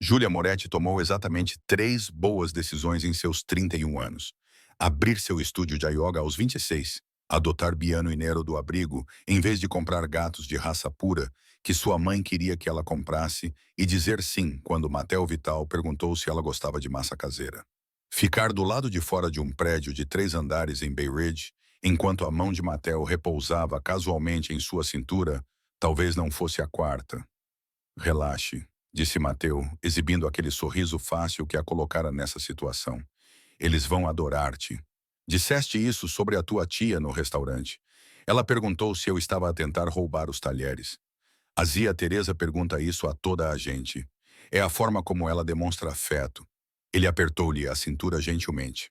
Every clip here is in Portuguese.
Júlia Moretti tomou exatamente 3 boas decisões em seus 31 anos. Abrir seu estúdio de yoga aos 26, adotar Biano e Nero do abrigo, em vez de comprar gatos de raça pura, que sua mãe queria que ela comprasse, e dizer sim quando Matel Vital perguntou se ela gostava de massa caseira. Ficar do lado de fora de um prédio de 3 andares em Bay Ridge, enquanto a mão de Matel repousava casualmente em sua cintura, talvez não fosse a quarta. Relaxe, disse Mateu, exibindo aquele sorriso fácil que a colocara nessa situação. Eles vão adorar-te. Disseste isso sobre a tua tia no restaurante. Ela perguntou se eu estava a tentar roubar os talheres. A Zia Teresa pergunta isso a toda a gente. É a forma como ela demonstra afeto. Ele apertou-lhe a cintura gentilmente.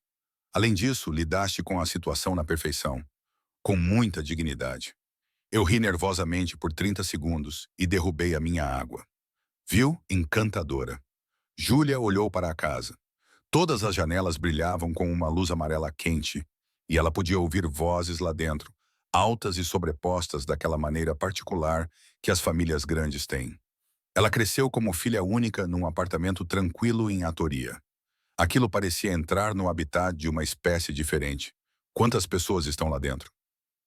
Além disso, lidaste com a situação na perfeição, com muita dignidade. Eu ri nervosamente por 30 segundos e derrubei a minha água. Viu? Encantadora. Júlia olhou para a casa. Todas as janelas brilhavam com uma luz amarela quente, e ela podia ouvir vozes lá dentro, altas e sobrepostas daquela maneira particular que as famílias grandes têm. Ela cresceu como filha única num apartamento tranquilo em Atoria. Aquilo parecia entrar no habitat de uma espécie diferente. Quantas pessoas estão lá dentro?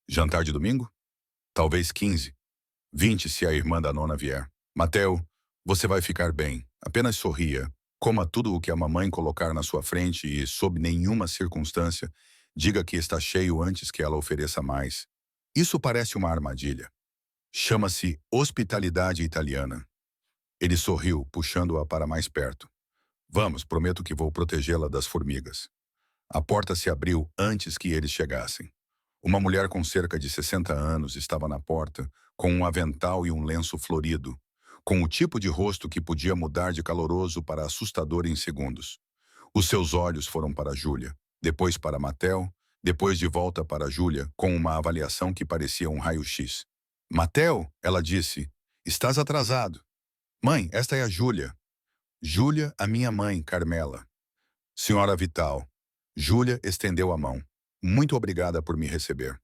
Jantar de domingo? Talvez 15. 20 se a irmã da nona vier. Mateu, você vai ficar bem. Apenas sorria. Coma tudo o que a mamãe colocar na sua frente e, sob nenhuma circunstância, diga que está cheio antes que ela ofereça mais. Isso parece uma armadilha. Chama-se hospitalidade italiana. Ele sorriu, puxando-a para mais perto. Vamos, prometo que vou protegê-la das formigas. A porta se abriu antes que eles chegassem. Uma mulher com cerca de 60 anos estava na porta, com um avental e um lenço florido, com o tipo de rosto que podia mudar de caloroso para assustador em segundos. Os seus olhos foram para Júlia, depois para Matel, depois de volta para Júlia, com uma avaliação que parecia um raio-x. Matel, ela disse, estás atrasado. Mãe, esta é a Júlia. Júlia, a minha mãe, Carmela. Senhora Vital. Júlia estendeu a mão. Muito obrigada por me receber.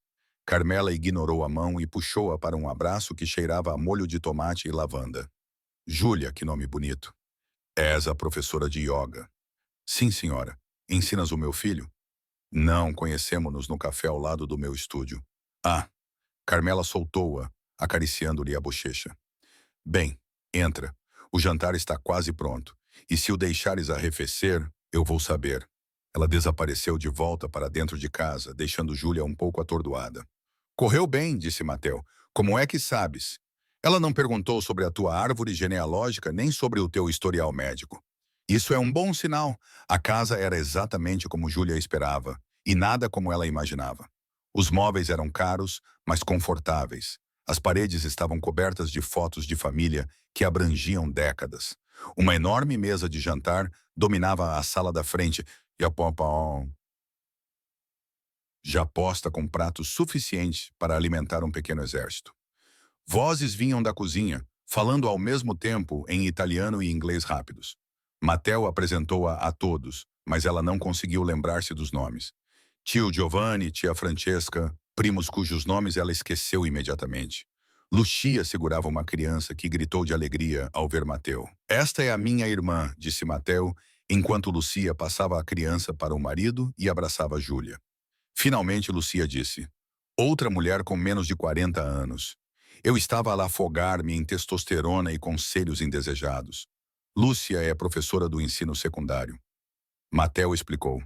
Carmela ignorou a mão e puxou-a para um abraço que cheirava a molho de tomate e lavanda. Júlia, que nome bonito. És a professora de yoga. Sim, senhora. Ensinas o meu filho? Não, conhecemos-nos no café ao lado do meu estúdio. Ah, Carmela soltou-a, acariciando-lhe a bochecha. Bem, entra. O jantar está quase pronto. E se o deixares arrefecer, eu vou saber. Ela desapareceu de volta para dentro de casa, deixando Júlia um pouco atordoada. Correu bem, disse Mateu. Como é que sabes? Ela não perguntou sobre a tua árvore genealógica nem sobre o teu historial médico. Isso é um bom sinal. A casa era exatamente como Júlia esperava, e nada como ela imaginava. Os móveis eram caros, mas confortáveis. As paredes estavam cobertas de fotos de família que abrangiam décadas. Uma enorme mesa de jantar dominava a sala da frente e a pom já posta com pratos suficientes para alimentar um pequeno exército. Vozes vinham da cozinha, falando ao mesmo tempo em italiano e inglês rápidos. Matel apresentou-a a todos, mas ela não conseguiu lembrar-se dos nomes. Tio Giovanni, tia Francesca, primos cujos nomes ela esqueceu imediatamente. Lucia segurava uma criança que gritou de alegria ao ver Mateu. Esta é a minha irmã, disse Mateu, enquanto Lucia passava a criança para o marido e abraçava Júlia. Finalmente Lucia disse, outra mulher com menos de 40 anos. Eu estava a afogar-me em testosterona e conselhos indesejados. Lúcia é professora do ensino secundário. Mateu explicou.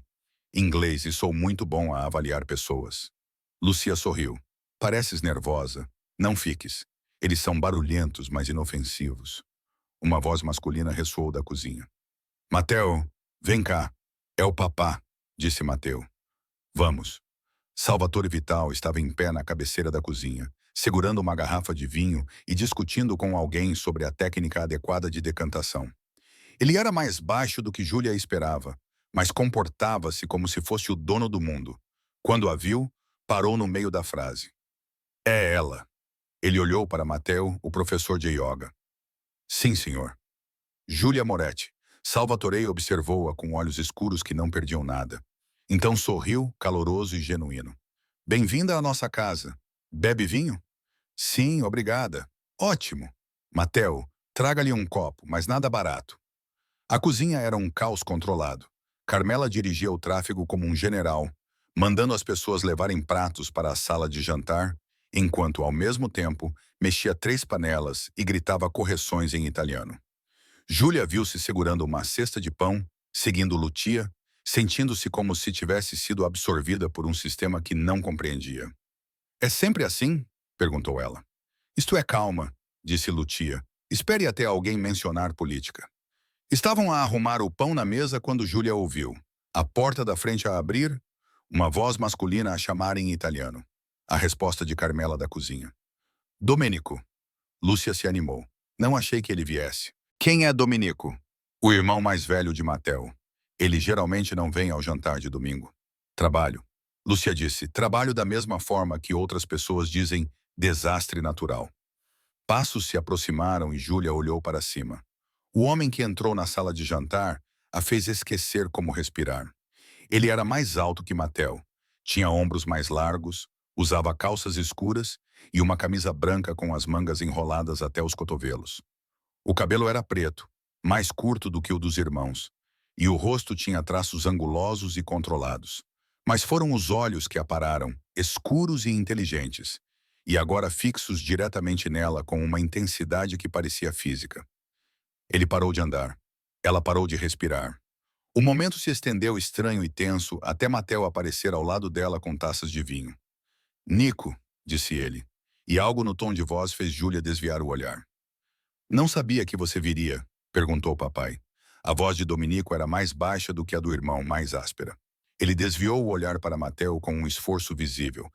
Inglês e sou muito bom a avaliar pessoas. Lucia sorriu. Pareces nervosa. Não fiques. Eles são barulhentos, mas inofensivos. Uma voz masculina ressoou da cozinha. Mateu, vem cá. É o papá, disse Mateu. Vamos. Salvatore Vital estava em pé na cabeceira da cozinha, segurando uma garrafa de vinho e discutindo com alguém sobre a técnica adequada de decantação. Ele era mais baixo do que Júlia esperava, mas comportava-se como se fosse o dono do mundo. Quando a viu, parou no meio da frase. É ela. Ele olhou para Mateu, o professor de yoga. Sim, senhor. Júlia Moretti. Salvatore observou-a com olhos escuros que não perdiam nada. Então sorriu, caloroso e genuíno. Bem-vinda à nossa casa. Bebe vinho? Sim, obrigada. Ótimo. Mateu, traga-lhe um copo, mas nada barato. A cozinha era um caos controlado. Carmela dirigia o tráfego como um general, mandando as pessoas levarem pratos para a sala de jantar, enquanto, ao mesmo tempo, mexia 3 panelas e gritava correções em italiano. Júlia viu-se segurando uma cesta de pão, seguindo Lucia, sentindo-se como se tivesse sido absorvida por um sistema que não compreendia. "É sempre assim?" perguntou ela. "Isto é calma", disse Lucia. "Espere até alguém mencionar política." Estavam a arrumar o pão na mesa quando Júlia ouviu. A porta da frente a abrir, uma voz masculina a chamar em italiano. A resposta de Carmela da cozinha. "Domenico." Lúcia se animou. "Não achei que ele viesse." "Quem é Domenico?" "O irmão mais velho de Matteo. Ele geralmente não vem ao jantar de domingo." "Trabalho." Lúcia disse. "Trabalho da mesma forma que outras pessoas dizem desastre natural." Passos se aproximaram e Júlia olhou para cima. O homem que entrou na sala de jantar a fez esquecer como respirar. Ele era mais alto que Matteo. Tinha ombros mais largos, usava calças escuras e uma camisa branca com as mangas enroladas até os cotovelos. O cabelo era preto, mais curto do que o dos irmãos, e o rosto tinha traços angulosos e controlados. Mas foram os olhos que a pararam, escuros e inteligentes, e agora fixos diretamente nela com uma intensidade que parecia física. Ele parou de andar. Ela parou de respirar. O momento se estendeu estranho e tenso até Matteo aparecer ao lado dela com taças de vinho. "Nico", disse ele, e algo no tom de voz fez Júlia desviar o olhar. "Não sabia que você viria", perguntou o papai. A voz de Domenico era mais baixa do que a do irmão, mais áspera. Ele desviou o olhar para Matteo com um esforço visível.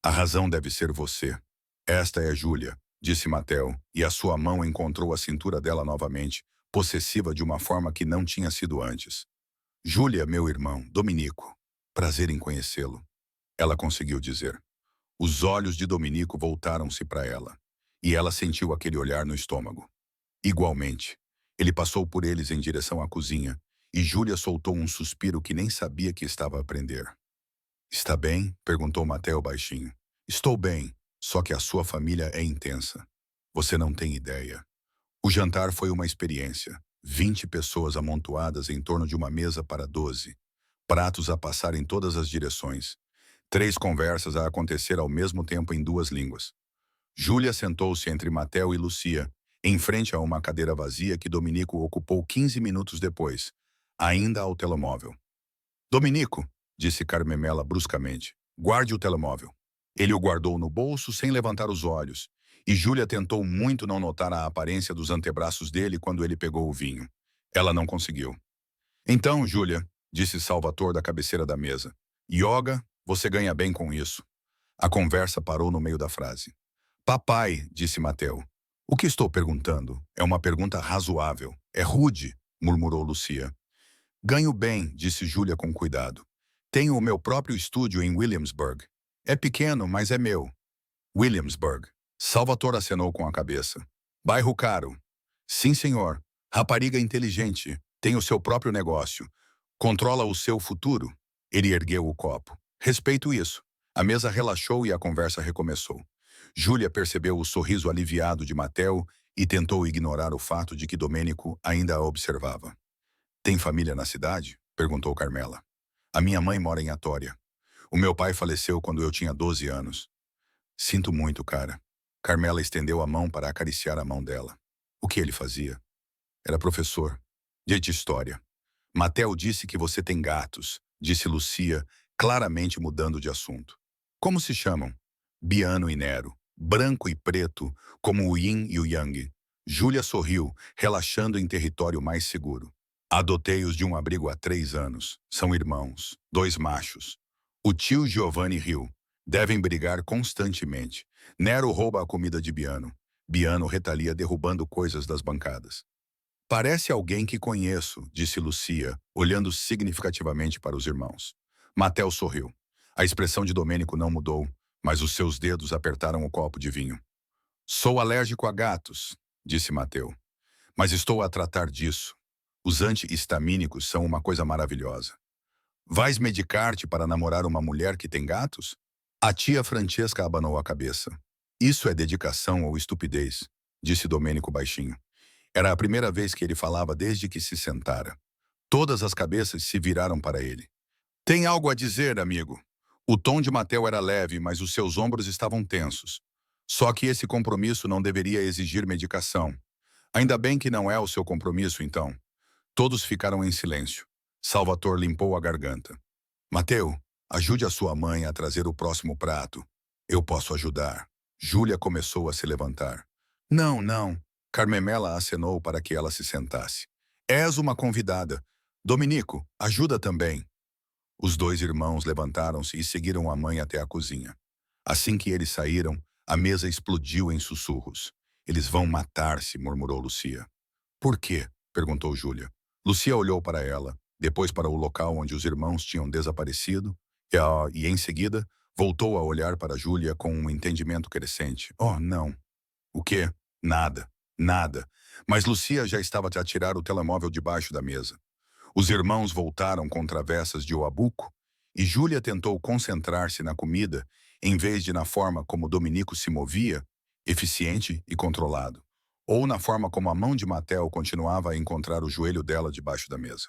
"A razão deve ser você." "Esta é Júlia", disse Matteo, e a sua mão encontrou a cintura dela novamente, possessiva de uma forma que não tinha sido antes. "Júlia, meu irmão, Domenico. Prazer em conhecê-lo", ela conseguiu dizer. Os olhos de Domenico voltaram-se para ela, e ela sentiu aquele olhar no estômago. Igualmente, ele passou por eles em direção à cozinha, e Júlia soltou um suspiro que nem sabia que estava a aprender. "Está bem?" perguntou Matteo baixinho. "Estou bem, só que a sua família é intensa. Você não tem ideia." O jantar foi uma experiência. 20 pessoas amontoadas em torno de uma mesa para 12. Pratos a passar em todas as direções. 3 conversas a acontecer ao mesmo tempo em 2 línguas. Júlia sentou-se entre Matteo e Lucia, em frente a uma cadeira vazia que Domenico ocupou 15 minutos depois, ainda ao telemóvel. "Domenico", disse Carmela bruscamente, "guarde o telemóvel." Ele o guardou no bolso sem levantar os olhos, e Júlia tentou muito não notar a aparência dos antebraços dele quando ele pegou o vinho. Ela não conseguiu. "Então, Júlia", disse Salvatore da cabeceira da mesa, "yoga, você ganha bem com isso." A conversa parou no meio da frase. "Papai", disse Matteo. "O que estou perguntando é uma pergunta razoável. É rude", murmurou Lucia. "Ganho bem", disse Júlia com cuidado. "Tenho o meu próprio estúdio em Williamsburg. É pequeno, mas é meu." "Williamsburg." Salvatore acenou com a cabeça. "Bairro caro." "Sim, senhor. Rapariga inteligente. Tem o seu próprio negócio. Controla o seu futuro." Ele ergueu o copo. "Respeito isso." A mesa relaxou e a conversa recomeçou. Júlia percebeu o sorriso aliviado de Matteo e tentou ignorar o fato de que Domenico ainda a observava. "Tem família na cidade?" perguntou Carmela. "A minha mãe mora em Atória. O meu pai faleceu quando eu tinha 12 anos." "Sinto muito, cara." Carmela estendeu a mão para acariciar a mão dela. "O que ele fazia?" "Era professor de história." "Matteo disse que você tem gatos", disse Lucia, claramente mudando de assunto. "Como se chamam?" "Biano e Nero. Branco e preto, como o yin e o yang." Júlia sorriu, relaxando em território mais seguro. "Adotei-os de um abrigo há 3 anos. São irmãos, 2 machos." O tio Giovanni riu. "Devem brigar constantemente. Nero rouba a comida de Biano. Biano retalia derrubando coisas das bancadas." "Parece alguém que conheço", disse Lucia, olhando significativamente para os irmãos. Matteo sorriu. A expressão de Domenico não mudou, mas os seus dedos apertaram o copo de vinho. "Sou alérgico a gatos", disse Matteo. "Mas estou a tratar disso. Os anti-histamínicos são uma coisa maravilhosa." "Vais medicar-te para namorar uma mulher que tem gatos?" A tia Francesca abanou a cabeça. "Isso é dedicação ou estupidez", disse Domenico baixinho. Era a primeira vez que ele falava desde que se sentara. Todas as cabeças se viraram para ele. Tem algo a dizer, amigo? O tom de Mateo era leve, mas os seus ombros estavam tensos. Só que esse compromisso não deveria exigir medicação. Ainda bem que não é o seu compromisso, então. Todos ficaram em silêncio. Salvatore limpou a garganta. Mateu, ajude a sua mãe a trazer o próximo prato. Eu posso ajudar. Júlia começou a se levantar. Não, não. Carmemela acenou para que ela se sentasse. És uma convidada. Dominico, ajuda também. Os dois irmãos levantaram-se e seguiram a mãe até a cozinha. Assim que eles saíram, a mesa explodiu em sussurros. Eles vão matar-se, murmurou Lucia. Por quê? Perguntou Júlia. Lucia olhou para ela, depois para o local onde os irmãos tinham desaparecido, e em seguida voltou a olhar para Júlia com um entendimento crescente. Oh, não. O quê? Nada. Nada. Mas Lucia já estava a tirar o telemóvel debaixo da mesa. Os irmãos voltaram com travessas de oabuco e Júlia tentou concentrar-se na comida em vez de na forma como Dominico se movia, eficiente e controlado, ou na forma como a mão de Matel continuava a encontrar o joelho dela debaixo da mesa.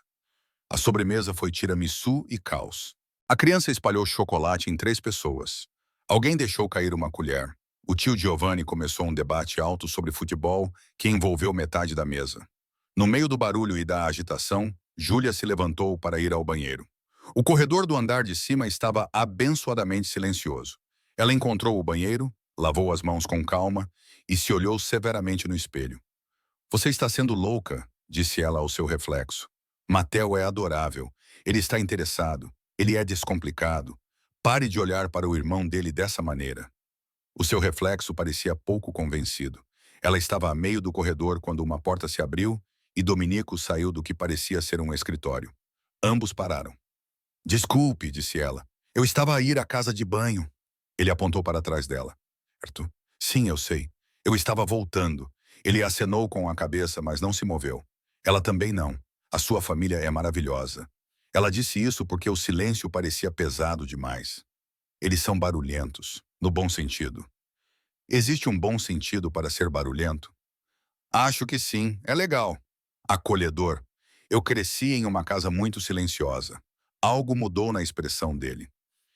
A sobremesa foi tiramisu e caos. A criança espalhou chocolate em 3 pessoas. Alguém deixou cair uma colher. O tio Giovanni começou um debate alto sobre futebol que envolveu metade da mesa. No meio do barulho e da agitação, Júlia se levantou para ir ao banheiro. O corredor do andar de cima estava abençoadamente silencioso. Ela encontrou o banheiro, lavou as mãos com calma e se olhou severamente no espelho. Você está sendo louca, disse ela ao seu reflexo. Mateo é adorável. Ele está interessado. Ele é descomplicado. Pare de olhar para o irmão dele dessa maneira. O seu reflexo parecia pouco convencido. Ela estava a meio do corredor quando uma porta se abriu e Dominico saiu do que parecia ser um escritório. Ambos pararam. Desculpe, disse ela. Eu estava a ir à casa de banho. Ele apontou para trás dela. Certo? Sim, eu sei. Eu estava voltando. Ele acenou com a cabeça, mas não se moveu. Ela também não. A sua família é maravilhosa. Ela disse isso porque o silêncio parecia pesado demais. Eles são barulhentos, no bom sentido. Existe um bom sentido para ser barulhento? Acho que sim, é legal. Acolhedor. Eu cresci em uma casa muito silenciosa. Algo mudou na expressão dele.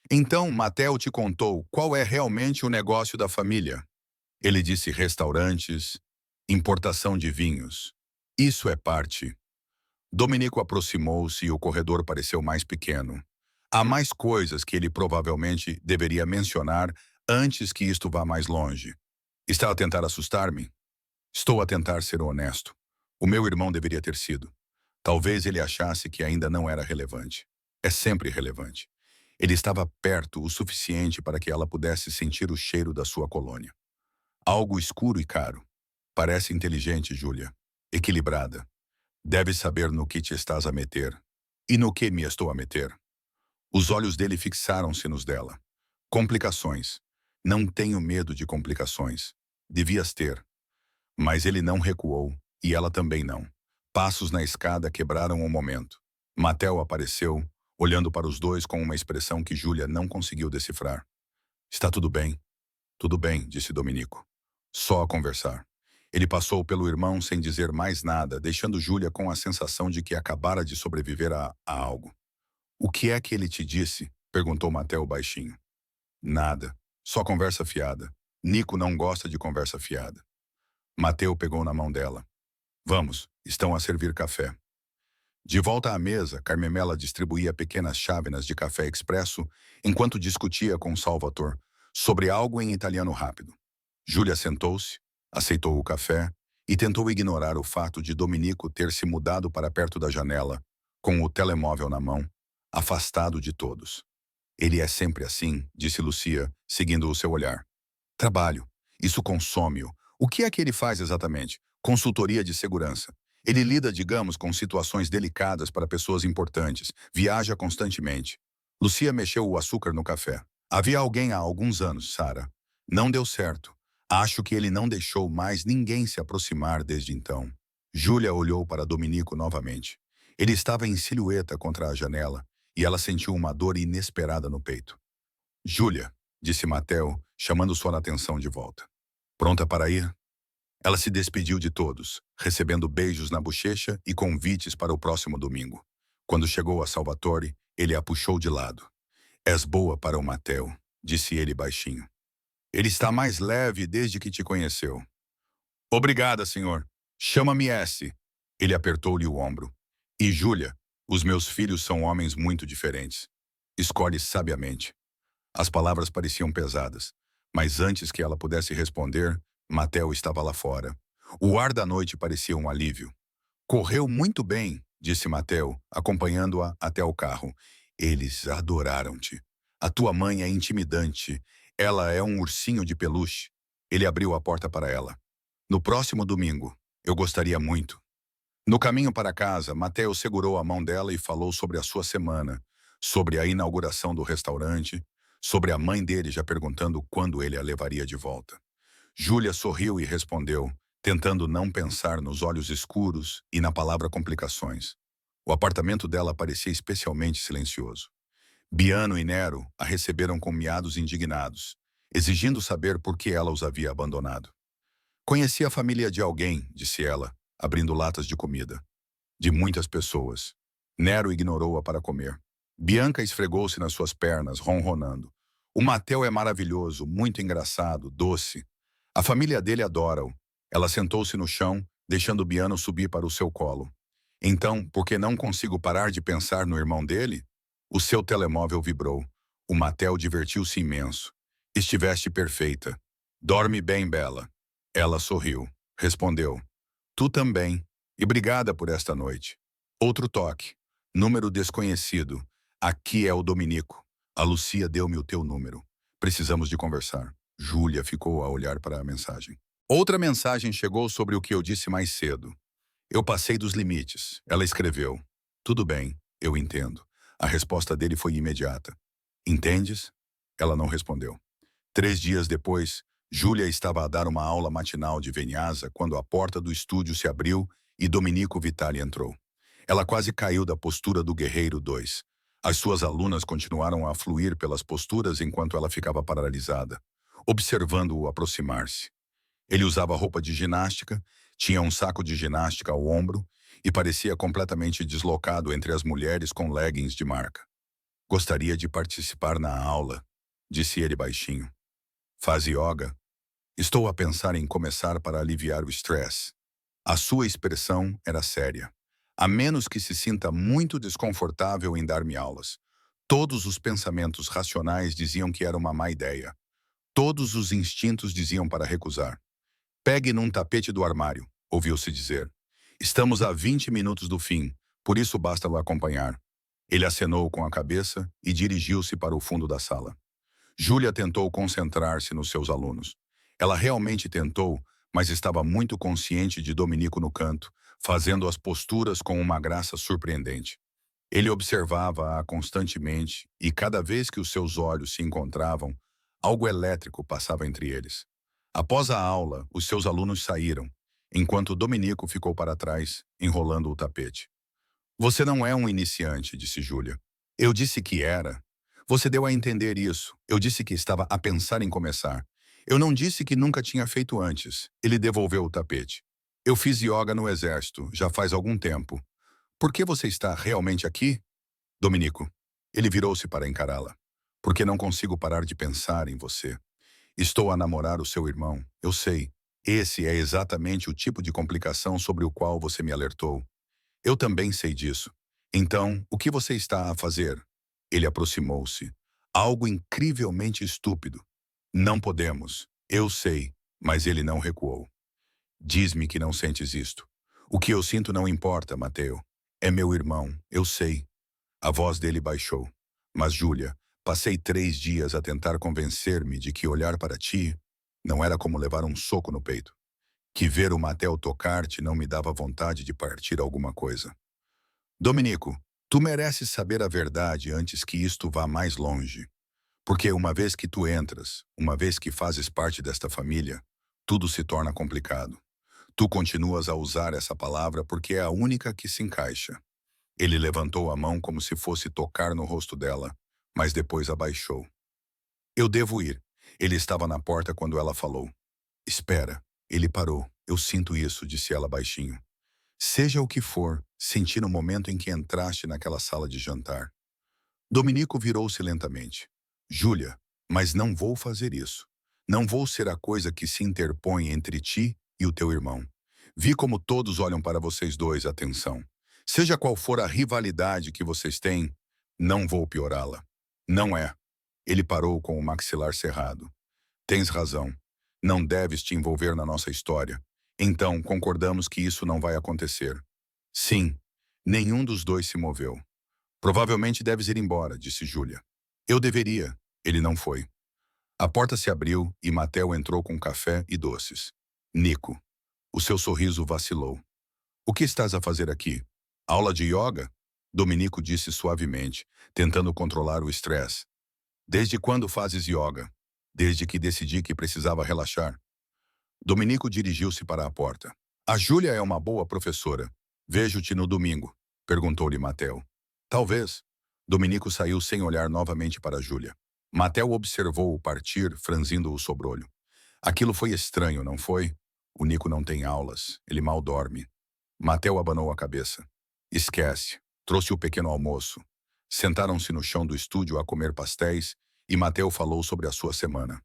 Então, Mateo te contou qual é realmente o negócio da família. Ele disse restaurantes, importação de vinhos. Isso é parte. Dominico aproximou-se e o corredor pareceu mais pequeno. Há mais coisas que ele provavelmente deveria mencionar antes que isto vá mais longe. Está a tentar assustar-me? Estou a tentar ser honesto. O meu irmão deveria ter sido. Talvez ele achasse que ainda não era relevante. É sempre relevante. Ele estava perto o suficiente para que ela pudesse sentir o cheiro da sua colônia. Algo escuro e caro. Parece inteligente, Júlia. Equilibrada. Deve saber no que te estás a meter. E no que me estou a meter. Os olhos dele fixaram-se nos dela. Complicações. Não tenho medo de complicações. Devias ter. Mas ele não recuou, e ela também não. Passos na escada quebraram o momento. Mateo apareceu, olhando para os dois com uma expressão que Júlia não conseguiu decifrar. Está tudo bem? Tudo bem, disse Dominico. Só a conversar. Ele passou pelo irmão sem dizer mais nada, deixando Júlia com a sensação de que acabara de sobreviver a algo. O que é que ele te disse? Perguntou Mateo baixinho. Nada. Só conversa fiada. Nico não gosta de conversa fiada. Mateo pegou na mão dela. Vamos, estão a servir café. De volta à mesa, Carmemela distribuía pequenas chávenas de café expresso enquanto discutia com Salvatore sobre algo em italiano rápido. Júlia sentou-se, aceitou o café e tentou ignorar o fato de Dominico ter se mudado para perto da janela, com o telemóvel na mão, afastado de todos. Ele é sempre assim, disse Lucia, seguindo o seu olhar. Trabalho. Isso consome-o. O que é que ele faz exatamente? Consultoria de segurança. Ele lida, digamos, com situações delicadas para pessoas importantes. Viaja constantemente. Lucia mexeu o açúcar no café. Havia alguém há alguns anos, Sara. Não deu certo. Acho que ele não deixou mais ninguém se aproximar desde então. Júlia olhou para Dominico novamente. Ele estava em silhueta contra a janela e ela sentiu uma dor inesperada no peito. Júlia, disse Mateo, chamando sua atenção de volta. Pronta para ir? Ela se despediu de todos, recebendo beijos na bochecha e convites para o próximo domingo. Quando chegou a Salvatore, ele a puxou de lado. És boa para o Matteo, disse ele baixinho. Ele está mais leve desde que te conheceu. Obrigada, senhor. Chama-me S. Ele apertou-lhe o ombro. E Júlia, os meus filhos são homens muito diferentes. Escolhe sabiamente. As palavras pareciam pesadas, mas antes que ela pudesse responder, Matteo estava lá fora. O ar da noite parecia um alívio. Correu muito bem, disse Matteo, acompanhando-a até o carro. Eles adoraram-te. A tua mãe é intimidante. Ela é um ursinho de peluche. Ele abriu a porta para ela. No próximo domingo, eu gostaria muito. No caminho para casa, Matteo segurou a mão dela e falou sobre a sua semana, sobre a inauguração do restaurante, sobre a mãe dele já perguntando quando ele a levaria de volta. Júlia sorriu e respondeu, tentando não pensar nos olhos escuros e na palavra complicações. O apartamento dela parecia especialmente silencioso. Biano e Nero a receberam com miados indignados, exigindo saber por que ela os havia abandonado. Conheci a família de alguém, disse ela, abrindo latas de comida. De muitas pessoas. Nero ignorou-a para comer. Bianca esfregou-se nas suas pernas, ronronando. O Matteo é maravilhoso, muito engraçado, doce. A família dele adora-o. Ela sentou-se no chão, deixando Biano subir para o seu colo. Então, por que não consigo parar de pensar no irmão dele? O seu telemóvel vibrou. O Matteo divertiu-se imenso. Estiveste perfeita. Dorme bem, Bela. Ela sorriu. Respondeu. Tu também. E obrigada por esta noite. Outro toque. Número desconhecido. Aqui é o Dominico. A Lucia deu-me o teu número. Precisamos de conversar. Júlia ficou a olhar para a mensagem. Outra mensagem chegou sobre o que eu disse mais cedo. Eu passei dos limites. Ela escreveu. Tudo bem, eu entendo. A resposta dele foi imediata. Entendes? Ela não respondeu. 3 dias depois, Júlia estava a dar uma aula matinal de Vinyasa quando a porta do estúdio se abriu e Domenico Vitali entrou. Ela quase caiu da postura do Guerreiro 2. As suas alunas continuaram a fluir pelas posturas enquanto ela ficava paralisada, observando-o aproximar-se. Ele usava roupa de ginástica, tinha um saco de ginástica ao ombro e parecia completamente deslocado entre as mulheres com leggings de marca. Gostaria de participar na aula, disse ele baixinho. Faz yoga? Estou a pensar em começar para aliviar o estresse. A sua expressão era séria. A menos que se sinta muito desconfortável em dar-me aulas. Todos os pensamentos racionais diziam que era uma má ideia. Todos os instintos diziam para recusar. Pegue num tapete do armário, ouviu-se dizer. Estamos a 20 minutos do fim, por isso basta o acompanhar. Ele acenou com a cabeça e dirigiu-se para o fundo da sala. Júlia tentou concentrar-se nos seus alunos. Ela realmente tentou, mas estava muito consciente de Domenico no canto, fazendo as posturas com uma graça surpreendente. Ele observava-a constantemente e cada vez que os seus olhos se encontravam, algo elétrico passava entre eles. Após a aula, os seus alunos saíram, enquanto Domenico ficou para trás, enrolando o tapete. Você não é um iniciante, disse Júlia. Eu disse que era. Você deu a entender isso. Eu disse que estava a pensar em começar. Eu não disse que nunca tinha feito antes. Ele devolveu o tapete. Eu fiz yoga no exército, já faz algum tempo. Por que você está realmente aqui? Domenico. Ele virou-se para encará-la. Porque não consigo parar de pensar em você. Estou a namorar o seu irmão, eu sei. Esse é exatamente o tipo de complicação sobre o qual você me alertou. Eu também sei disso. Então, o que você está a fazer? Ele aproximou-se. Algo incrivelmente estúpido. Não podemos. Eu sei, mas ele não recuou. Diz-me que não sentes isto. O que eu sinto não importa, Matteo. É meu irmão, eu sei. A voz dele baixou. Mas, Júlia, passei 3 dias a tentar convencer-me de que olhar para ti não era como levar um soco no peito. Que ver o Matteo tocar-te não me dava vontade de partir alguma coisa. Domenico, tu mereces saber a verdade antes que isto vá mais longe. Porque uma vez que tu entras, uma vez que fazes parte desta família, tudo se torna complicado. Tu continuas a usar essa palavra porque é a única que se encaixa. Ele levantou a mão como se fosse tocar no rosto dela, mas depois abaixou. Eu devo ir. Ele estava na porta quando ela falou. Espera. Ele parou. Eu sinto isso, disse ela baixinho. Seja o que for, senti no momento em que entraste naquela sala de jantar. Dominico virou-se lentamente. Júlia, mas não vou fazer isso. Não vou ser a coisa que se interpõe entre ti e o teu irmão. Vi como todos olham para vocês dois, atenção. Seja qual for a rivalidade que vocês têm, não vou piorá-la. Não é. Ele parou com o maxilar cerrado. Tens razão. Não deves te envolver na nossa história. Então, concordamos que isso não vai acontecer. Sim, nenhum dos dois se moveu. Provavelmente deves ir embora, disse Júlia. Eu deveria. Ele não foi. A porta se abriu e Mateo entrou com café e doces. Nico. O seu sorriso vacilou. O que estás a fazer aqui? Aula de yoga? Dominico disse suavemente, tentando controlar o estresse. Desde quando fazes yoga? Desde que decidi que precisava relaxar. Dominico dirigiu-se para a porta. A Júlia é uma boa professora. Vejo-te no domingo, perguntou-lhe Mateo. Talvez. Dominico saiu sem olhar novamente para Júlia. Mateo observou-o partir, franzindo o sobrolho. Aquilo foi estranho, não foi? O Nico não tem aulas, ele mal dorme. Mateo abanou a cabeça. Esquece. Trouxe o pequeno almoço. Sentaram-se no chão do estúdio a comer pastéis e Mateo falou sobre a sua semana.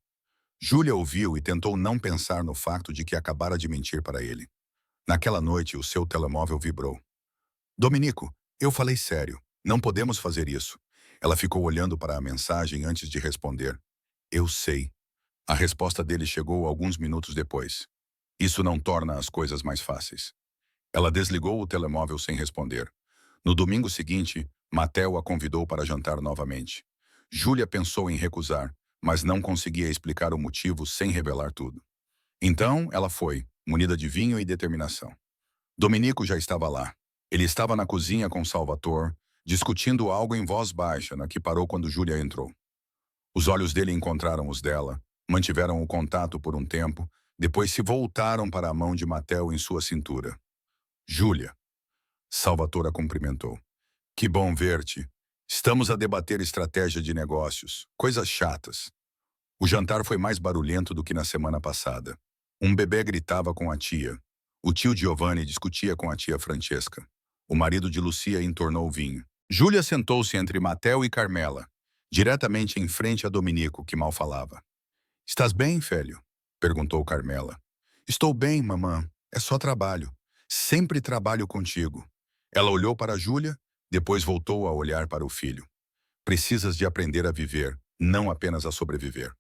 Júlia ouviu e tentou não pensar no facto de que acabara de mentir para ele. Naquela noite, o seu telemóvel vibrou. Dominico, eu falei sério. Não podemos fazer isso. Ela ficou olhando para a mensagem antes de responder. Eu sei. A resposta dele chegou alguns minutos depois. Isso não torna as coisas mais fáceis. Ela desligou o telemóvel sem responder. No domingo seguinte, Mateo a convidou para jantar novamente. Júlia pensou em recusar, mas não conseguia explicar o motivo sem revelar tudo. Então, ela foi, munida de vinho e determinação. Dominico já estava lá. Ele estava na cozinha com Salvatore, discutindo algo em voz baixa, na que parou quando Júlia entrou. Os olhos dele encontraram os dela, mantiveram o contato por um tempo, depois se voltaram para a mão de Mateo em sua cintura. Júlia. Salvatore a cumprimentou. Que bom ver-te. Estamos a debater estratégia de negócios, coisas chatas. O jantar foi mais barulhento do que na semana passada. Um bebê gritava com a tia. O tio Giovanni discutia com a tia Francesca. O marido de Lucia entornou o vinho. Júlia sentou-se entre Mateo e Carmela, diretamente em frente a Dominico, que mal falava. Estás bem, filho? Perguntou Carmela. Estou bem, mamã. É só trabalho. Sempre trabalho contigo. Ela olhou para Júlia, depois voltou a olhar para o filho. Precisas de aprender a viver, não apenas a sobreviver.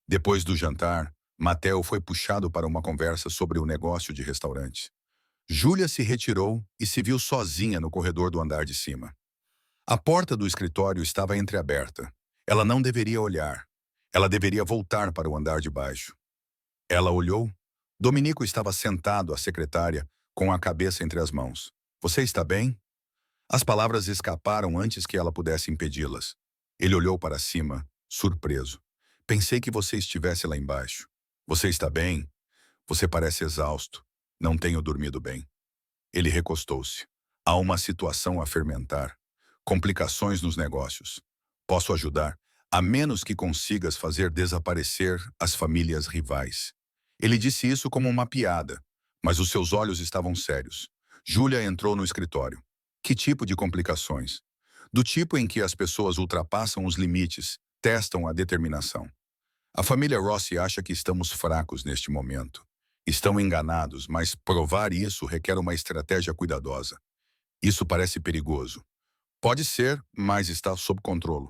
Depois do jantar, Mateo foi puxado para uma conversa sobre o negócio de restaurantes. Júlia se retirou e se viu sozinha no corredor do andar de cima. A porta do escritório estava entreaberta. Ela não deveria olhar. Ela deveria voltar para o andar de baixo. Ela olhou. Dominico estava sentado à secretária, com a cabeça entre as mãos. Você está bem? As palavras escaparam antes que ela pudesse impedi-las. Ele olhou para cima, surpreso. Pensei que você estivesse lá embaixo. Você está bem? Você parece exausto. Não tenho dormido bem. Ele recostou-se. Há uma situação a fermentar. Complicações nos negócios. Posso ajudar, a menos que consigas fazer desaparecer as famílias rivais. Ele disse isso como uma piada, mas os seus olhos estavam sérios. Júlia entrou no escritório. Que tipo de complicações? Do tipo em que as pessoas ultrapassam os limites, testam a determinação. A família Rossi acha que estamos fracos neste momento. Estão enganados, mas provar isso requer uma estratégia cuidadosa. Isso parece perigoso. Pode ser, mas está sob controle.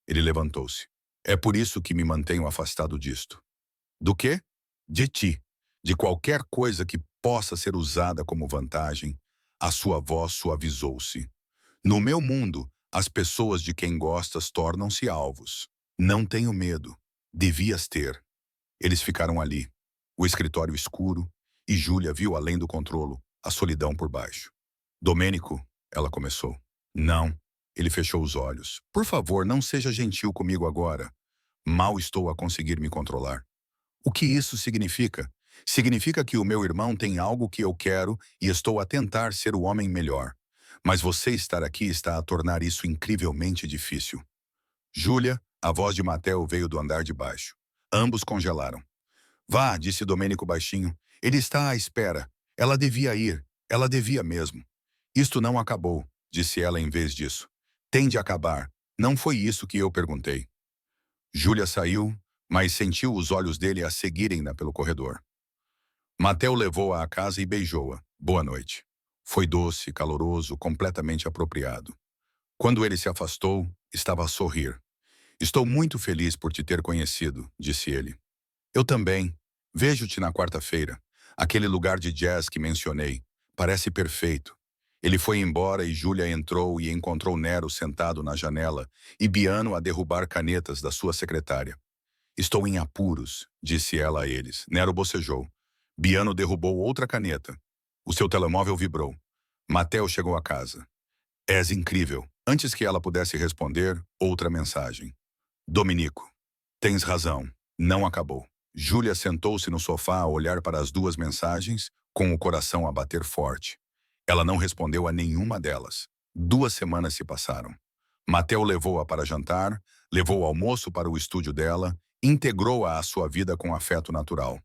Ele levantou-se. É por isso que me mantenho afastado disto. Do quê? De ti. De qualquer coisa que possa ser usada como vantagem. A sua voz suavizou-se. No meu mundo, as pessoas de quem gostas tornam-se alvos. Não tenho medo. Devias ter. Eles ficaram ali. O escritório escuro, e Júlia viu além do controlo, a solidão por baixo. Domênico, ela começou. Não. Ele fechou os olhos. Por favor, não seja gentil comigo agora. Mal estou a conseguir me controlar. O que isso significa? Significa que o meu irmão tem algo que eu quero e estou a tentar ser o homem melhor. Mas você estar aqui está a tornar isso incrivelmente difícil. Júlia, a voz de Mateo veio do andar de baixo. Ambos congelaram. Vá, disse Domênico baixinho. Ele está à espera. Ela devia ir. Ela devia mesmo. Isto não acabou, disse ela em vez disso. Tem de acabar. Não foi isso que eu perguntei. Júlia saiu, mas sentiu os olhos dele a seguirem-na pelo corredor. Mateu levou-a à casa e beijou-a. Boa noite. Foi doce, caloroso, completamente apropriado. Quando ele se afastou, estava a sorrir. Estou muito feliz por te ter conhecido, disse ele. Eu também. Vejo-te na quarta-feira. Aquele lugar de jazz que mencionei. Parece perfeito. Ele foi embora e Júlia entrou e encontrou Nero sentado na janela e Biano a derrubar canetas da sua secretária. Estou em apuros, disse ela a eles. Nero bocejou. Biano derrubou outra caneta. O seu telemóvel vibrou. Mateu chegou a casa. És incrível. Antes que ela pudesse responder, outra mensagem. Dominico. Tens razão. Não acabou. Júlia sentou-se no sofá a olhar para as duas mensagens, com o coração a bater forte. Ela não respondeu a nenhuma delas. 2 semanas se passaram. Mateu levou-a para jantar, levou o almoço para o estúdio dela, integrou-a à sua vida com afeto natural.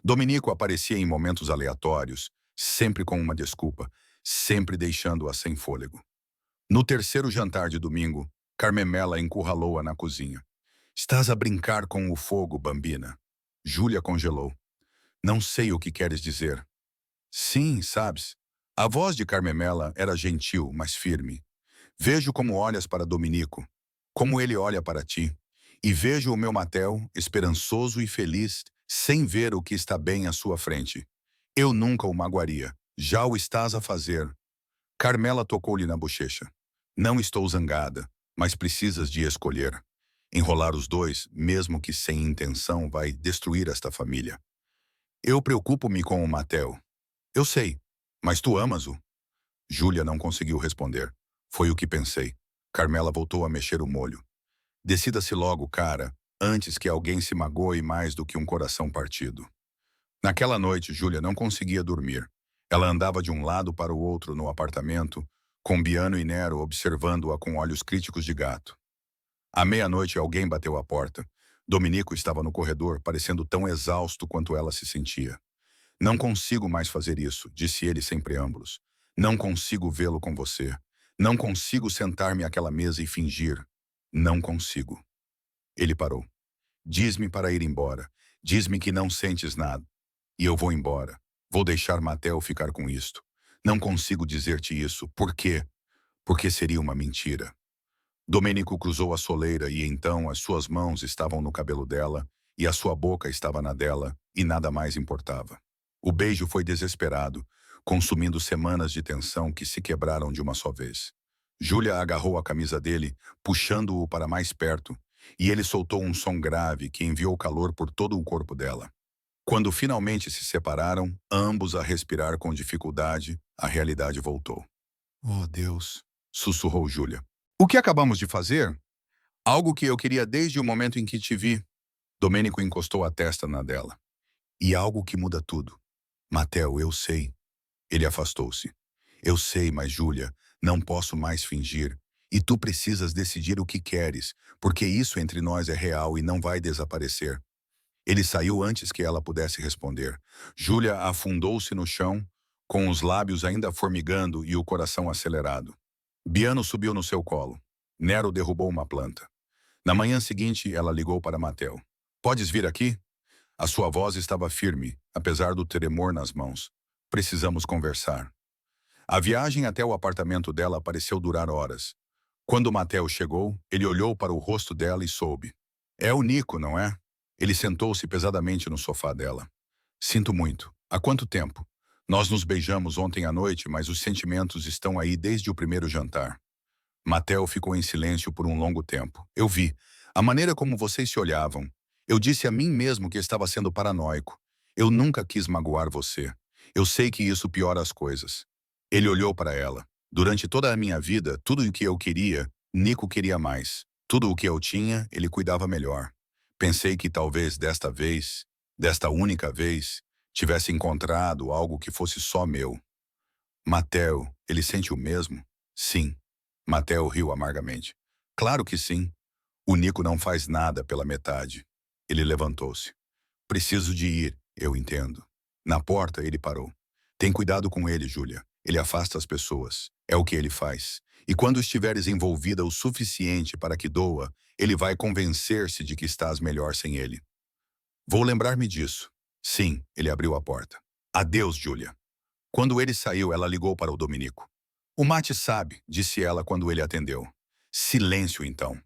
Dominico aparecia em momentos aleatórios, sempre com uma desculpa, sempre deixando-a sem fôlego. No terceiro jantar de domingo, Carmemela encurralou-a na cozinha. Estás a brincar com o fogo, bambina. Júlia congelou. Não sei o que queres dizer. Sim, sabes. A voz de Carmemela era gentil, mas firme. Vejo como olhas para Dominico, como ele olha para ti. E vejo o meu Mateu, esperançoso e feliz, sem ver o que está bem à sua frente. Eu nunca o magoaria. Já o estás a fazer. Carmela tocou-lhe na bochecha. Não estou zangada, mas precisas de escolher. Enrolar os dois, mesmo que sem intenção, vai destruir esta família. Eu preocupo-me com o Mateu. Eu sei, mas tu amas-o. Júlia não conseguiu responder. Foi o que pensei. Carmela voltou a mexer o molho. Decida-se logo, cara, antes que alguém se magoe mais do que um coração partido. Naquela noite, Júlia não conseguia dormir. Ela andava de um lado para o outro no apartamento, com Biano e Nero observando-a com olhos críticos de gato. À meia-noite, alguém bateu à porta. Dominico estava no corredor, parecendo tão exausto quanto ela se sentia. Não consigo mais fazer isso, disse ele sem preâmbulos. Não consigo vê-lo com você. Não consigo sentar-me àquela mesa e fingir. Não consigo. Ele parou. Diz-me para ir embora. Diz-me que não sentes nada. E eu vou embora. Vou deixar Mateu ficar com isto. Não consigo dizer-te isso. Por quê? Porque seria uma mentira. Domênico cruzou a soleira e então as suas mãos estavam no cabelo dela e a sua boca estava na dela e nada mais importava. O beijo foi desesperado, consumindo semanas de tensão que se quebraram de uma só vez. Júlia agarrou a camisa dele, puxando-o para mais perto, e ele soltou um som grave que enviou calor por todo o corpo dela. Quando finalmente se separaram, ambos a respirar com dificuldade, a realidade voltou. Oh, Deus, sussurrou Júlia. O que acabamos de fazer? Algo que eu queria desde o momento em que te vi. Domênico encostou a testa na dela. E algo que muda tudo. Mateu, eu sei. Ele afastou-se. Eu sei, mas Júlia, não posso mais fingir. E tu precisas decidir o que queres, porque isso entre nós é real e não vai desaparecer. Ele saiu antes que ela pudesse responder. Júlia afundou-se no chão, com os lábios ainda formigando e o coração acelerado. Biano subiu no seu colo. Nero derrubou uma planta. Na manhã seguinte, ela ligou para Mateu. Podes vir aqui? A sua voz estava firme, apesar do tremor nas mãos. Precisamos conversar. A viagem até o apartamento dela pareceu durar horas. Quando Mateu chegou, ele olhou para o rosto dela e soube. É o Nico, não é? Ele sentou-se pesadamente no sofá dela. Sinto muito. Há quanto tempo? Nós nos beijamos ontem à noite, mas os sentimentos estão aí desde o primeiro jantar. Mateu ficou em silêncio por um longo tempo. Eu vi. A maneira como vocês se olhavam. Eu disse a mim mesmo que estava sendo paranoico. Eu nunca quis magoar você. Eu sei que isso piora as coisas. Ele olhou para ela. Durante toda a minha vida, tudo o que eu queria, Nico queria mais. Tudo o que eu tinha, ele cuidava melhor. Pensei que talvez desta vez, desta única vez, tivesse encontrado algo que fosse só meu. Mateu, ele sente o mesmo? Sim. Mateu riu amargamente. Claro que sim. O Nico não faz nada pela metade. Ele levantou-se. Preciso de ir, eu entendo. Na porta, ele parou. Tem cuidado com ele, Júlia. Ele afasta as pessoas. É o que ele faz. E quando estiveres envolvida o suficiente para que doa, ele vai convencer-se de que estás melhor sem ele. Vou lembrar-me disso. Sim, ele abriu a porta. Adeus, Júlia. Quando ele saiu, ela ligou para o Dominico. O Mate sabe, disse ela quando ele atendeu. Silêncio, então.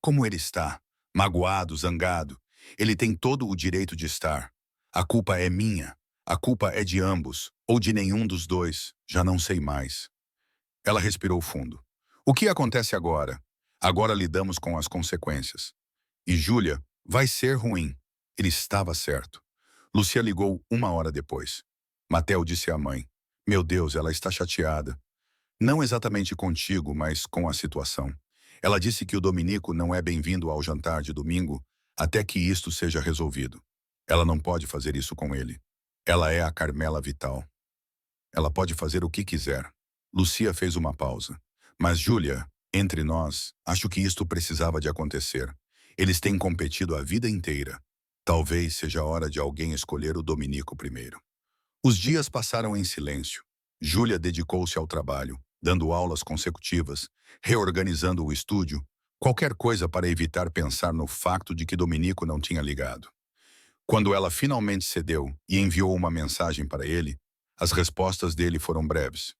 Como ele está? Magoado, zangado. Ele tem todo o direito de estar. A culpa é minha. A culpa é de ambos, ou de nenhum dos dois. Já não sei mais. Ela respirou fundo. O que acontece agora? Agora lidamos com as consequências. E Júlia, vai ser ruim. Ele estava certo. Lúcia ligou 1 hora depois. Matel disse à mãe. Meu Deus, ela está chateada. Não exatamente contigo, mas com a situação. Ela disse que o Dominico não é bem-vindo ao jantar de domingo até que isto seja resolvido. Ela não pode fazer isso com ele. Ela é a Carmela Vital. Ela pode fazer o que quiser. Lucia fez uma pausa. Mas, Júlia, entre nós, acho que isto precisava de acontecer. Eles têm competido a vida inteira. Talvez seja a hora de alguém escolher o Dominico primeiro. Os dias passaram em silêncio. Júlia dedicou-se ao trabalho, dando aulas consecutivas, reorganizando o estúdio, qualquer coisa para evitar pensar no facto de que Dominico não tinha ligado. Quando ela finalmente cedeu e enviou uma mensagem para ele, as respostas dele foram breves.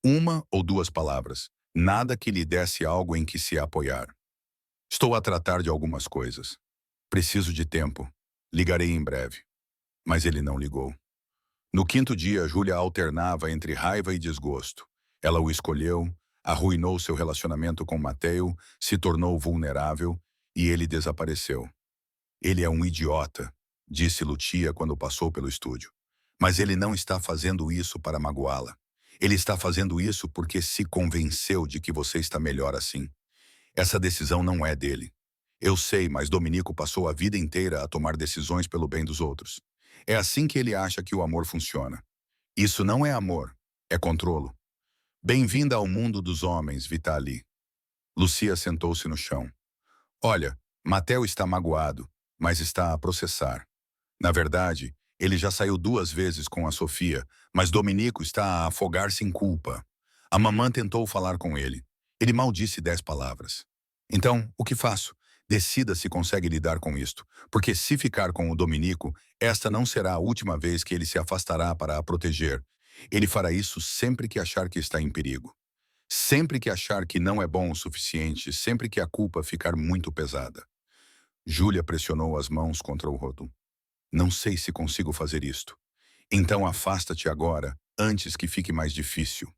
1 ou 2 palavras, nada que lhe desse algo em que se apoiar. Estou a tratar de algumas coisas. Preciso de tempo. Ligarei em breve. Mas ele não ligou. No 5º dia, Júlia alternava entre raiva e desgosto. Ela o escolheu, arruinou seu relacionamento com Mateo, se tornou vulnerável e ele desapareceu. Ele é um idiota, disse Lucia quando passou pelo estúdio. Mas ele não está fazendo isso para magoá-la. Ele está fazendo isso porque se convenceu de que você está melhor assim. Essa decisão não é dele. Eu sei, mas Dominico passou a vida inteira a tomar decisões pelo bem dos outros. É assim que ele acha que o amor funciona. Isso não é amor, é controlo. Bem-vinda ao mundo dos homens, Vitali. Lucia sentou-se no chão. Olha, Mateo está magoado, mas está a processar. Na verdade, ele já saiu 2 vezes com a Sofia, mas Dominico está a afogar-se em culpa. A mamã tentou falar com ele. Ele mal disse 10 palavras. Então, o que faço? Decida se consegue lidar com isto, porque se ficar com o Dominico, esta não será a última vez que ele se afastará para a proteger. Ele fará isso sempre que achar que está em perigo. Sempre que achar que não é bom o suficiente, sempre que a culpa ficar muito pesada. Júlia pressionou as mãos contra o rosto. Não sei se consigo fazer isto. Então afasta-te agora, antes que fique mais difícil.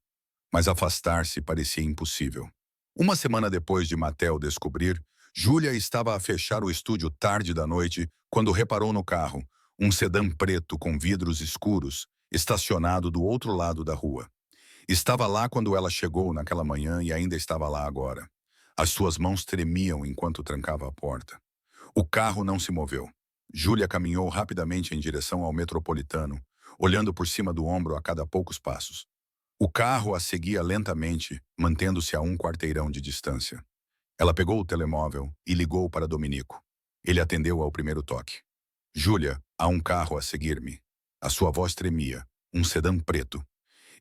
Mas afastar-se parecia impossível. 1 semana depois de Mateo descobrir, Júlia estava a fechar o estúdio tarde da noite quando reparou no carro, um sedã preto com vidros escuros, estacionado do outro lado da rua. Estava lá quando ela chegou naquela manhã e ainda estava lá agora. As suas mãos tremiam enquanto trancava a porta. O carro não se moveu. Júlia caminhou rapidamente em direção ao metropolitano, olhando por cima do ombro a cada poucos passos. O carro a seguia lentamente, mantendo-se a 1 quarteirão de distância. Ela pegou o telemóvel e ligou para Dominico. Ele atendeu ao primeiro toque. Júlia, há um carro a seguir-me. A sua voz tremia. Um sedã preto.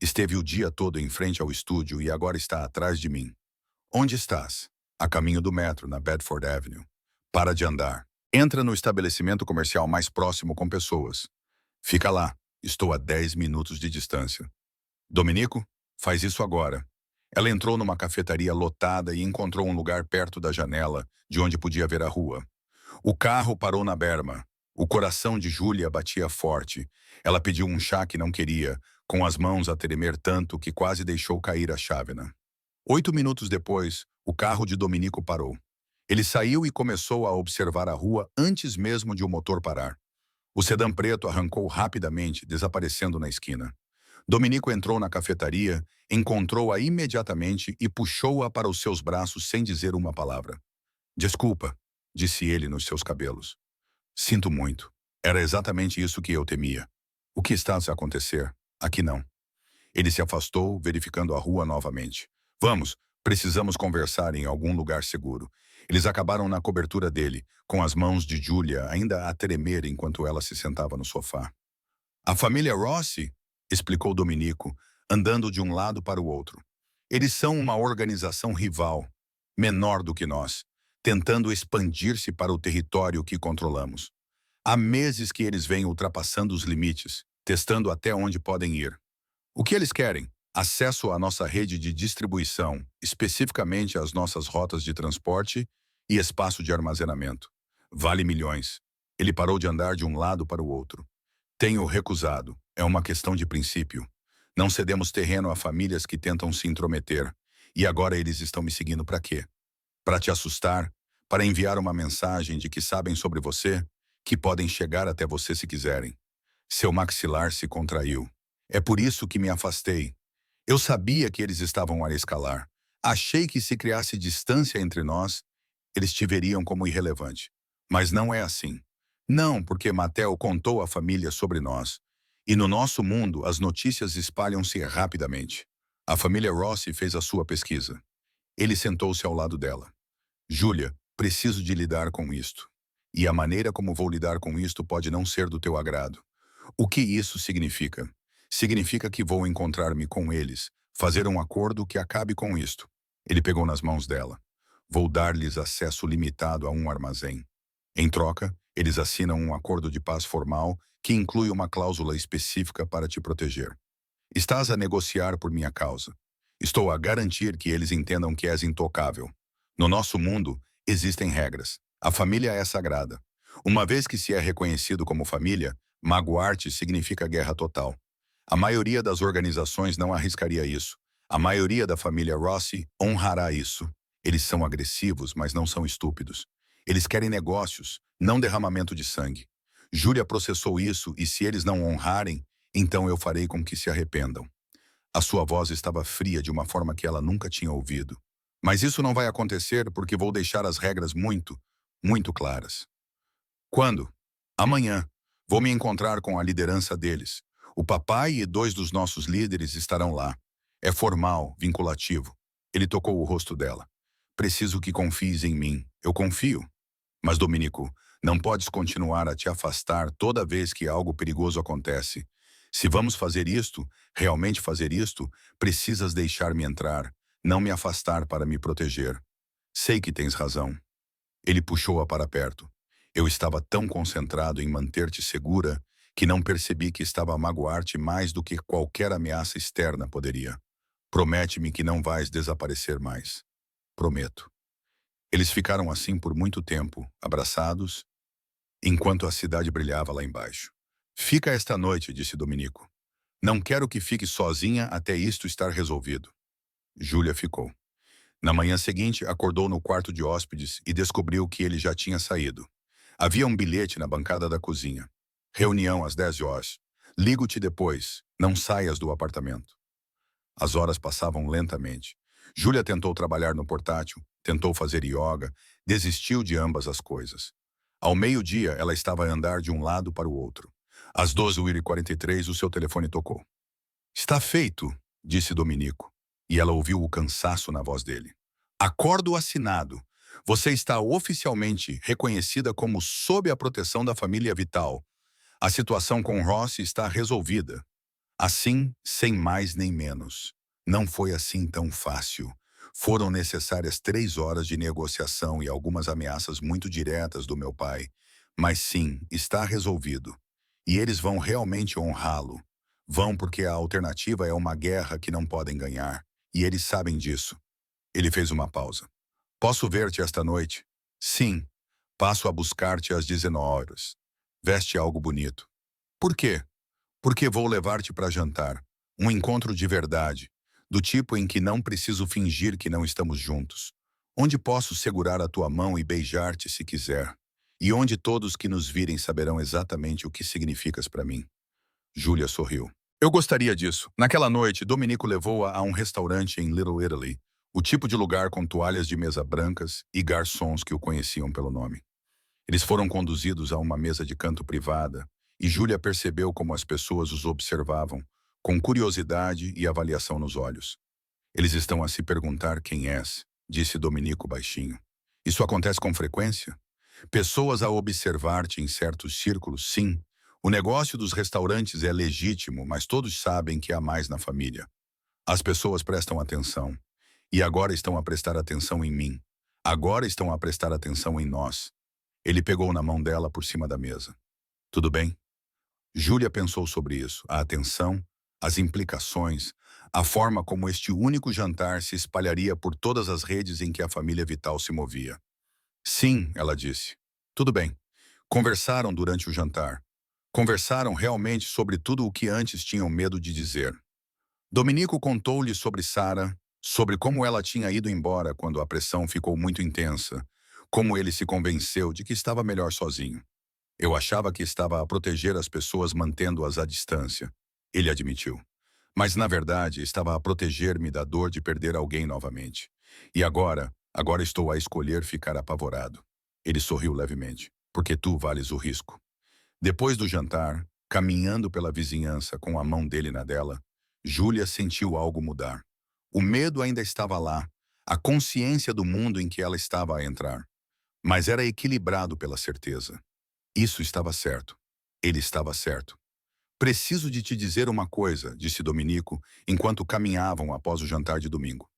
Esteve o dia todo em frente ao estúdio e agora está atrás de mim. Onde estás? A caminho do metro, na Bedford Avenue. Para de andar. Entra no estabelecimento comercial mais próximo com pessoas. Fica lá. Estou a 10 minutos de distância. Dominico, faz isso agora. Ela entrou numa cafetaria lotada e encontrou um lugar perto da janela, de onde podia ver a rua. O carro parou na berma. O coração de Júlia batia forte. Ela pediu um chá que não queria, com as mãos a tremer tanto que quase deixou cair a chávena. 8 minutos depois, o carro de Dominico parou. Ele saiu e começou a observar a rua antes mesmo de o motor parar. O sedã preto arrancou rapidamente, desaparecendo na esquina. Dominico entrou na cafetaria, encontrou-a imediatamente e puxou-a para os seus braços sem dizer uma palavra. Desculpa, disse ele nos seus cabelos. Sinto muito. Era exatamente isso que eu temia. O que está a acontecer? Aqui não. Ele se afastou, verificando a rua novamente. Vamos, Precisamos conversar em algum lugar seguro. Eles acabaram na cobertura dele, com as mãos de Julia ainda a tremer enquanto ela se sentava no sofá. A família Rossi, explicou Dominico, andando de um lado para o outro. Eles são uma organização rival, menor do que nós, tentando expandir-se para o território que controlamos. Há meses que eles vêm ultrapassando os limites, testando até onde podem ir. O que eles querem? Acesso à nossa rede de distribuição, especificamente às nossas rotas de transporte e espaço de armazenamento. Vale milhões. Ele parou de andar de um lado para o outro. Tenho recusado. É uma questão de princípio. Não cedemos terreno a famílias que tentam se intrometer. E agora eles estão me seguindo para quê? Para te assustar? Para enviar uma mensagem de que sabem sobre você? Que podem chegar até você se quiserem. Seu maxilar se contraiu. É por isso que me afastei. Eu sabia que eles estavam a escalar. Achei que se criasse distância entre nós, eles te veriam como irrelevante. Mas não é assim. Não, porque Mattel contou à família sobre nós. E no nosso mundo, as notícias espalham-se rapidamente. A família Rossi fez a sua pesquisa. Ele sentou-se ao lado dela. Júlia, preciso de lidar com isto. E a maneira como vou lidar com isto pode não ser do teu agrado. O que isso significa? Significa que vou encontrar-me com eles, fazer um acordo que acabe com isto. Ele pegou nas mãos dela. Vou dar-lhes acesso limitado a um armazém. Em troca, eles assinam um acordo de paz formal que inclui uma cláusula específica para te proteger. Estás a negociar por minha causa. Estou a garantir que eles entendam que és intocável. No nosso mundo, existem regras. A família é sagrada. Uma vez que se é reconhecido como família, magoar-te significa guerra total. A maioria das organizações não arriscaria isso. A maioria da família Rossi honrará isso. Eles são agressivos, mas não são estúpidos. Eles querem negócios, não derramamento de sangue. Júlia processou isso e se eles não honrarem, então eu farei com que se arrependam. A sua voz estava fria de uma forma que ela nunca tinha ouvido. Mas isso não vai acontecer porque vou deixar as regras muito, muito claras. Quando? Amanhã. Vou me encontrar com a liderança deles. O papai e 2 dos nossos líderes estarão lá. É formal, vinculativo. Ele tocou o rosto dela. Preciso que confies em mim. Eu confio. Mas, Dominico, não podes continuar a te afastar toda vez que algo perigoso acontece. Se vamos fazer isto, realmente fazer isto, precisas deixar-me entrar, não me afastar para me proteger. Sei que tens razão. Ele puxou-a para perto. Eu estava tão concentrado em manter-te segura que não percebi que estava a magoar-te mais do que qualquer ameaça externa poderia. Promete-me que não vais desaparecer mais. Prometo. Eles ficaram assim por muito tempo, abraçados, enquanto a cidade brilhava lá embaixo. Fica esta noite, disse Dominico. Não quero que fique sozinha até isto estar resolvido. Júlia ficou. Na manhã seguinte, acordou no quarto de hóspedes e descobriu que ele já tinha saído. Havia um bilhete na bancada da cozinha. Reunião às 10 horas. Ligo-te depois. Não saias do apartamento. As horas passavam lentamente. Júlia tentou trabalhar no portátil, tentou fazer yoga, desistiu de ambas as coisas. Ao meio-dia, ela estava a andar de um lado para o outro. Às 12h43, o seu telefone tocou. Está feito, disse Dominico, e ela ouviu o cansaço na voz dele. Acordo assinado. Você está oficialmente reconhecida como sob a proteção da família Vital. A situação com Ross está resolvida. Assim, sem mais nem menos. Não foi assim tão fácil. Foram necessárias 3 horas de negociação e algumas ameaças muito diretas do meu pai. Mas sim, está resolvido. E eles vão realmente honrá-lo. Vão porque a alternativa é uma guerra que não podem ganhar. E eles sabem disso. Ele fez uma pausa. Posso ver-te esta noite? Sim. Passo a buscar-te às 19 horas. Veste algo bonito. Por quê? Porque vou levar-te para jantar. Um encontro de verdade. Do tipo em que não preciso fingir que não estamos juntos. Onde posso segurar a tua mão e beijar-te se quiser. E onde todos que nos virem saberão exatamente o que significas para mim. Júlia sorriu. Eu gostaria disso. Naquela noite, Dominico levou-a a um restaurante em Little Italy. O tipo de lugar com toalhas de mesa brancas e garçons que o conheciam pelo nome. Eles foram conduzidos a uma mesa de canto privada e Júlia percebeu como as pessoas os observavam, com curiosidade e avaliação nos olhos. Eles estão a se perguntar quem és, disse Dominico baixinho. Isso acontece com frequência? Pessoas a observar-te em certos círculos, sim. O negócio dos restaurantes é legítimo, mas todos sabem que há mais na família. As pessoas prestam atenção. E agora estão a prestar atenção em mim. Agora estão a prestar atenção em nós. Ele pegou na mão dela por cima da mesa. Tudo bem? Júlia pensou sobre isso, a atenção, as implicações, a forma como este único jantar se espalharia por todas as redes em que a família Vital se movia. Sim, ela disse. Tudo bem. Conversaram durante o jantar. Conversaram realmente sobre tudo o que antes tinham medo de dizer. Dominico contou-lhe sobre Sara, sobre como ela tinha ido embora quando a pressão ficou muito intensa, como ele se convenceu de que estava melhor sozinho. Eu achava que estava a proteger as pessoas mantendo-as à distância, ele admitiu. Mas, na verdade, estava a proteger-me da dor de perder alguém novamente. E agora estou a escolher ficar apavorado. Ele sorriu levemente, porque tu vales o risco. Depois do jantar, caminhando pela vizinhança com a mão dele na dela, Júlia sentiu algo mudar. O medo ainda estava lá, a consciência do mundo em que ela estava a entrar. Mas era equilibrado pela certeza. Isso estava certo. Ele estava certo. Preciso de te dizer uma coisa, disse Dominico, enquanto caminhavam após o jantar de domingo.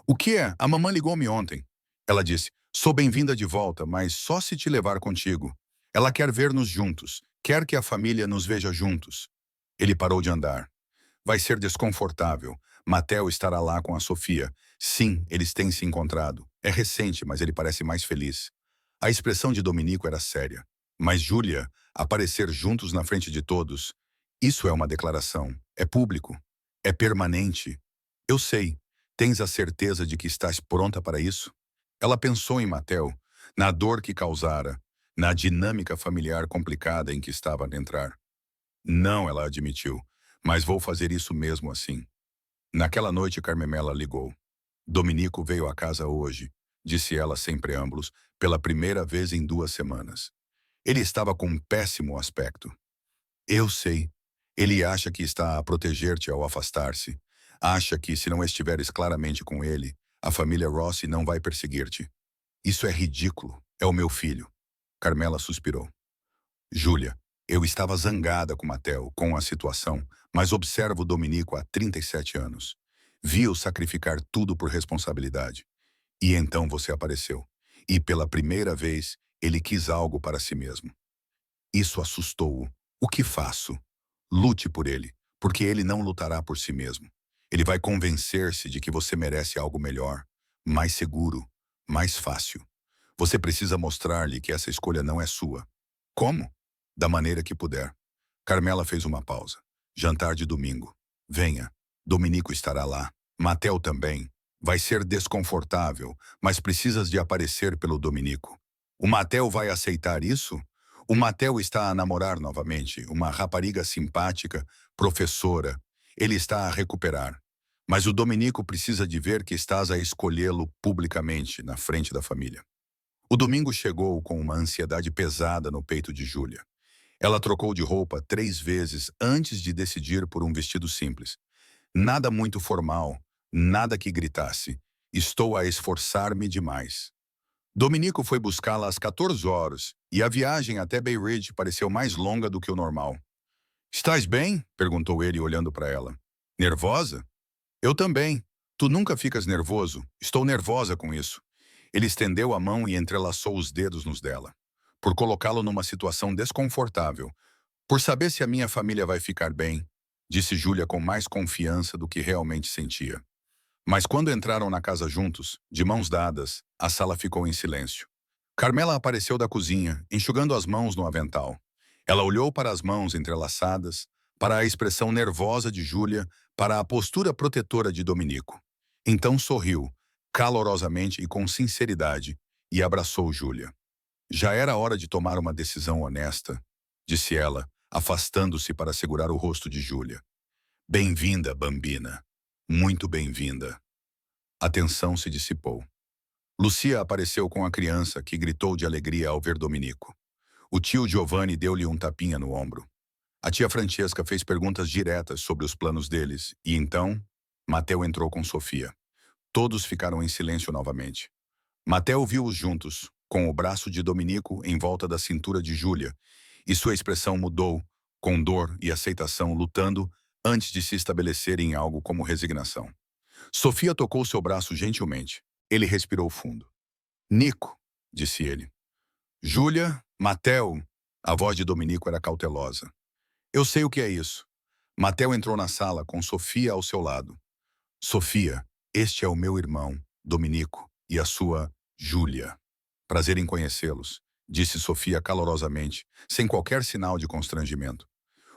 O que é? A mamãe ligou-me ontem. Ela disse, sou bem-vinda de volta, mas só se te levar contigo. Ela quer ver-nos juntos, quer que a família nos veja juntos. Ele parou de andar. Vai ser desconfortável. Matteo estará lá com a Sofia. Sim, eles têm se encontrado. É recente, mas ele parece mais feliz. A expressão de Dominico era séria. Mas Júlia, aparecer juntos na frente de todos, isso é uma declaração. É público. É permanente. Eu sei. Tens a certeza de que estás pronta para isso? Ela pensou em Matteo, na dor que causara, na dinâmica familiar complicada em que estava a entrar. Não, ela admitiu, mas vou fazer isso mesmo assim. Naquela noite, Carmela ligou. Dominico veio à casa hoje, disse ela sem preâmbulos, pela primeira vez em 2 semanas. Ele estava com um péssimo aspecto. Eu sei. Ele acha que está a proteger-te ao afastar-se. Acha que, se não estiveres claramente com ele, a família Rossi não vai perseguir-te. Isso é ridículo. É o meu filho. Carmela suspirou. Júlia, eu estava zangada com Matteo, com a situação, mas observo Dominico há 37 anos. Vi-o sacrificar tudo por responsabilidade. E então você apareceu. E pela primeira vez, ele quis algo para si mesmo. Isso assustou-o. O que faço? Lute por ele, porque ele não lutará por si mesmo. Ele vai convencer-se de que você merece algo melhor, mais seguro, mais fácil. Você precisa mostrar-lhe que essa escolha não é sua. Como? Da maneira que puder. Carmela fez uma pausa. Jantar de domingo. Venha. Dominico estará lá. Matteo também. Vai ser desconfortável, mas precisas de aparecer pelo Dominico. O Matteo vai aceitar isso? O Matteo está a namorar novamente, uma rapariga simpática, professora. Ele está a recuperar. Mas o Dominico precisa de ver que estás a escolhê-lo publicamente, na frente da família. O domingo chegou com uma ansiedade pesada no peito de Júlia. Ela trocou de roupa 3 vezes antes de decidir por um vestido simples. Nada muito formal, nada que gritasse. Estou a esforçar-me demais. Dominico foi buscá-la às 14 horas e a viagem até Bay Ridge pareceu mais longa do que o normal. Estás bem? Perguntou ele olhando para ela. Nervosa? Eu também. Tu nunca ficas nervoso. Estou nervosa com isso. Ele estendeu a mão e entrelaçou os dedos nos dela. Por colocá-lo numa situação desconfortável. Por saber se a minha família vai ficar bem, disse Júlia com mais confiança do que realmente sentia. Mas quando entraram na casa juntos, de mãos dadas, a sala ficou em silêncio. Carmela apareceu da cozinha, enxugando as mãos no avental. Ela olhou para as mãos entrelaçadas, para a expressão nervosa de Júlia, para a postura protetora de Dominico. Então sorriu, calorosamente e com sinceridade, e abraçou Júlia. Já era hora de tomar uma decisão honesta, disse ela, afastando-se para segurar o rosto de Júlia. Bem-vinda, Bambina. Muito bem-vinda. A tensão se dissipou. Lucia apareceu com a criança, que gritou de alegria ao ver Dominico. O tio Giovanni deu-lhe um tapinha no ombro. A tia Francesca fez perguntas diretas sobre os planos deles, e então, Matteo entrou com Sofia. Todos ficaram em silêncio novamente. Mateo viu-os juntos, com o braço de Dominico em volta da cintura de Júlia, e sua expressão mudou, com dor e aceitação lutando antes de se estabelecer em algo como resignação. Sofia tocou seu braço gentilmente. Ele respirou fundo. Nico, disse ele. Júlia, Mateo. A voz de Dominico era cautelosa. Eu sei o que é isso. Mateo entrou na sala com Sofia ao seu lado. Sofia, este é o meu irmão, Dominico, e a sua Júlia. Prazer em conhecê-los, disse Sofia calorosamente, sem qualquer sinal de constrangimento.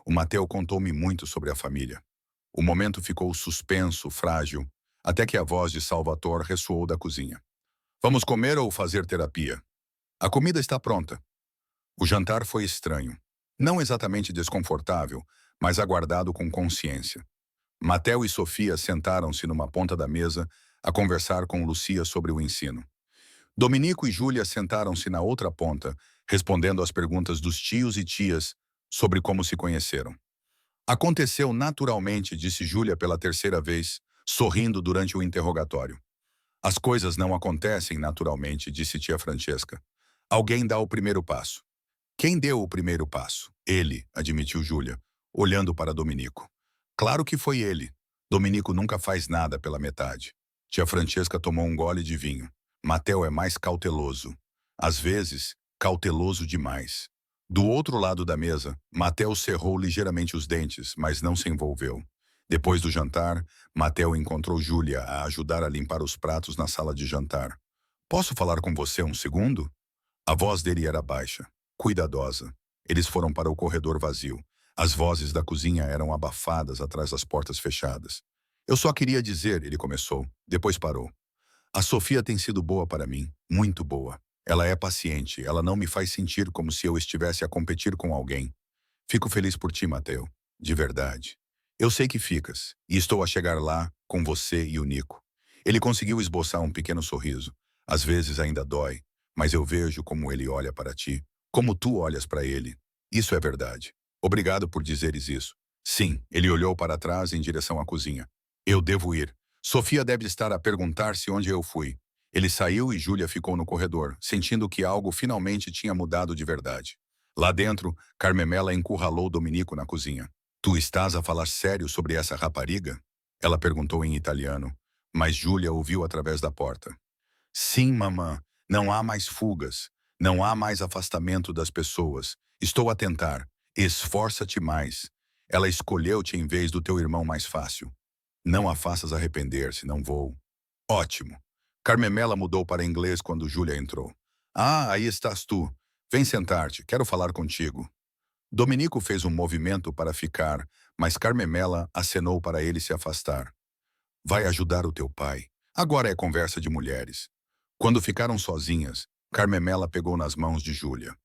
O Mateo contou-me muito sobre a família. O momento ficou suspenso, frágil, até que a voz de Salvatore ressoou da cozinha. Vamos comer ou fazer terapia? A comida está pronta. O jantar foi estranho. Não exatamente desconfortável, mas aguardado com consciência. Mateo e Sofia sentaram-se numa ponta da mesa a conversar com Lucia sobre o ensino. Dominico e Júlia sentaram-se na outra ponta, respondendo às perguntas dos tios e tias sobre como se conheceram. Aconteceu naturalmente, disse Júlia pela terceira vez, sorrindo durante o interrogatório. As coisas não acontecem naturalmente, disse tia Francesca. Alguém dá o primeiro passo. Quem deu o primeiro passo? Ele, admitiu Júlia, olhando para Dominico. Claro que foi ele. Dominico nunca faz nada pela metade. Tia Francesca tomou um gole de vinho. Mateo é mais cauteloso. Às vezes, cauteloso demais. Do outro lado da mesa, Mateo cerrou ligeiramente os dentes, mas não se envolveu. Depois do jantar, Mateo encontrou Júlia a ajudar a limpar os pratos na sala de jantar. Posso falar com você um segundo? A voz dele era baixa, cuidadosa. Eles foram para o corredor vazio. As vozes da cozinha eram abafadas atrás das portas fechadas. Eu só queria dizer, ele começou, depois parou. A Sofia tem sido boa para mim, muito boa. Ela é paciente, ela não me faz sentir como se eu estivesse a competir com alguém. Fico feliz por ti, Mateo, de verdade. Eu sei que ficas, e estou a chegar lá com você e o Nico. Ele conseguiu esboçar um pequeno sorriso. Às vezes ainda dói, mas eu vejo como ele olha para ti, como tu olhas para ele. Isso é verdade. Obrigado por dizeres isso. Sim, ele olhou para trás em direção à cozinha. Eu devo ir. Sofia deve estar a perguntar-se onde eu fui. Ele saiu e Júlia ficou no corredor, sentindo que algo finalmente tinha mudado de verdade. Lá dentro, Carmemela encurralou Dominico na cozinha. Tu estás a falar sério sobre essa rapariga? Ela perguntou em italiano, mas Júlia ouviu através da porta. Sim, mamã. Não há mais fugas. Não há mais afastamento das pessoas. Estou a tentar. Esforça-te mais. Ela escolheu-te em vez do teu irmão mais fácil. Não a faças arrepender-se, não vou. Ótimo. Carmemela mudou para inglês quando Júlia entrou. Ah, aí estás tu. Vem sentar-te, quero falar contigo. Dominico fez um movimento para ficar, mas Carmemela acenou para ele se afastar. Vai ajudar o teu pai. Agora é conversa de mulheres. Quando ficaram sozinhas, Carmemela pegou nas mãos de Júlia.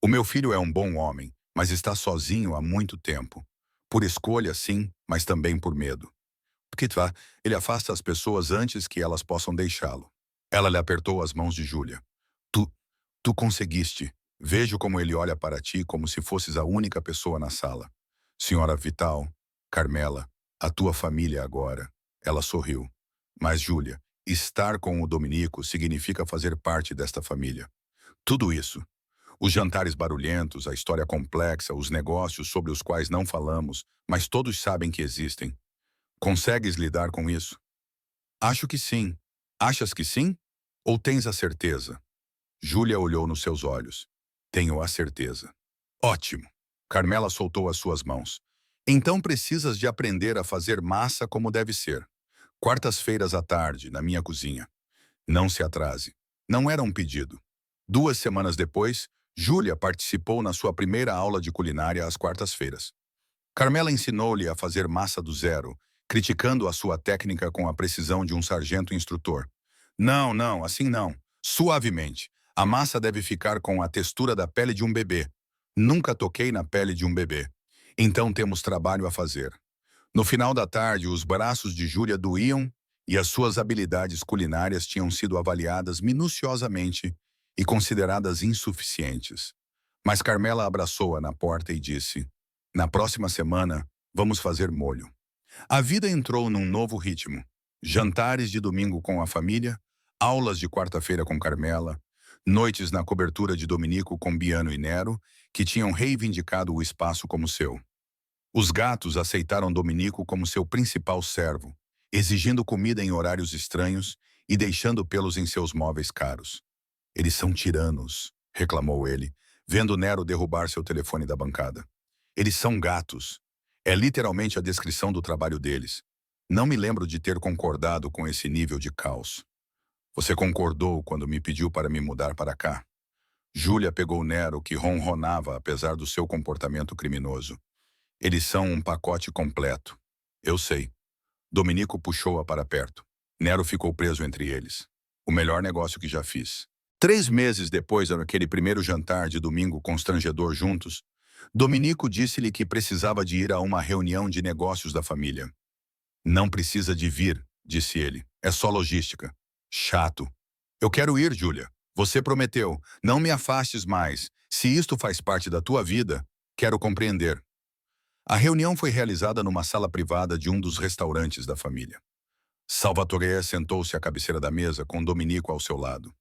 O meu filho é um bom homem, mas está sozinho há muito tempo. Por escolha, sim, mas também por medo. Porque ele afasta as pessoas antes que elas possam deixá-lo. Ela lhe apertou as mãos de Júlia. Tu, tu conseguiste. Vejo como ele olha para ti como se fosses a única pessoa na sala. Senhora Vital, Carmela, a tua família agora. Ela sorriu. Mas, Júlia, estar com o Dominico significa fazer parte desta família. Tudo isso. Os jantares barulhentos, a história complexa, os negócios sobre os quais não falamos, mas todos sabem que existem. Consegues lidar com isso? Acho que sim. Achas que sim? Ou tens a certeza? Júlia olhou nos seus olhos. Tenho a certeza. Ótimo. Carmela soltou as suas mãos. Então precisas de aprender a fazer massa como deve ser. Quartas-feiras à tarde, na minha cozinha. Não se atrase. Não era um pedido. 2 semanas depois, Júlia participou na sua primeira aula de culinária às quartas-feiras. Carmela ensinou-lhe a fazer massa do zero, criticando a sua técnica com a precisão de um sargento instrutor. Não, não, assim não. Suavemente. A massa deve ficar com a textura da pele de um bebê. Nunca toquei na pele de um bebê. Então temos trabalho a fazer. No final da tarde, os braços de Júlia doíam e as suas habilidades culinárias tinham sido avaliadas minuciosamente e consideradas insuficientes. Mas Carmela abraçou-a na porta e disse: na próxima semana, vamos fazer molho. A vida entrou num novo ritmo. Jantares de domingo com a família, aulas de quarta-feira com Carmela, noites na cobertura de Dominico com Biano e Nero, que tinham reivindicado o espaço como seu. Os gatos aceitaram Dominico como seu principal servo, exigindo comida em horários estranhos e deixando pelos em seus móveis caros. Eles são tiranos, reclamou ele, vendo Nero derrubar seu telefone da bancada. Eles são gatos. É literalmente a descrição do trabalho deles. Não me lembro de ter concordado com esse nível de caos. Você concordou quando me pediu para me mudar para cá. Júlia pegou Nero, que ronronava apesar do seu comportamento criminoso. Eles são um pacote completo. Eu sei. Dominico puxou-a para perto. Nero ficou preso entre eles. O melhor negócio que já fiz. 3 meses depois daquele primeiro jantar de domingo constrangedor juntos, Dominico disse-lhe que precisava de ir a uma reunião de negócios da família. Não precisa de vir, disse ele. É só logística. Chato. Eu quero ir, Júlia. Você prometeu. Não me afastes mais. Se isto faz parte da tua vida, quero compreender. A reunião foi realizada numa sala privada de um dos restaurantes da família. Salvatore sentou-se à cabeceira da mesa com Dominico ao seu lado.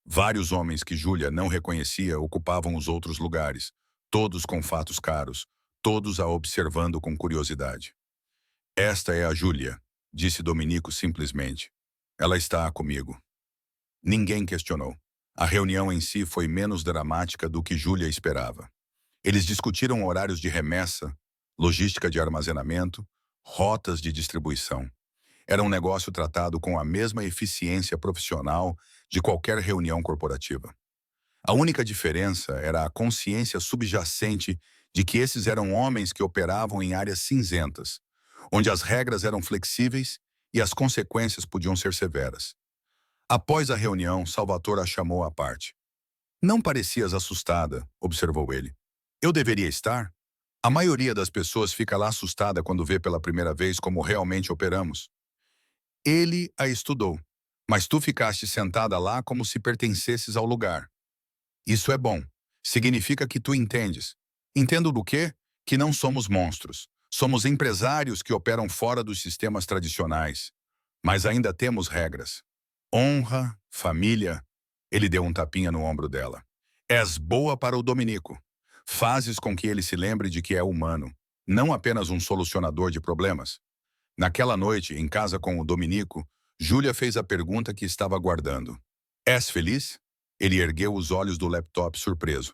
Vários homens que Júlia não reconhecia ocupavam os outros lugares, todos com fatos caros, todos a observando com curiosidade. Esta é a Júlia, disse Dominico simplesmente. Ela está comigo. Ninguém questionou. A reunião em si foi menos dramática do que Júlia esperava. Eles discutiram horários de remessa, logística de armazenamento, rotas de distribuição. Era um negócio tratado com a mesma eficiência profissional de qualquer reunião corporativa. A única diferença era a consciência subjacente de que esses eram homens que operavam em áreas cinzentas, onde as regras eram flexíveis e as consequências podiam ser severas. Após a reunião, Salvatore a chamou à parte. Não parecias assustada, observou ele. Eu deveria estar? A maioria das pessoas fica lá assustada quando vê pela primeira vez como realmente operamos. Ele a estudou, mas tu ficaste sentada lá como se pertencesses ao lugar. Isso é bom. Significa que tu entendes. Entendo do quê? Que não somos monstros. Somos empresários que operam fora dos sistemas tradicionais. Mas ainda temos regras. Honra, família. Ele deu um tapinha no ombro dela. És boa para o Dominico. Fazes com que ele se lembre de que é humano, não apenas um solucionador de problemas. Naquela noite, em casa com o Dominico, Júlia fez a pergunta que estava aguardando. És feliz? Ele ergueu os olhos do laptop surpreso.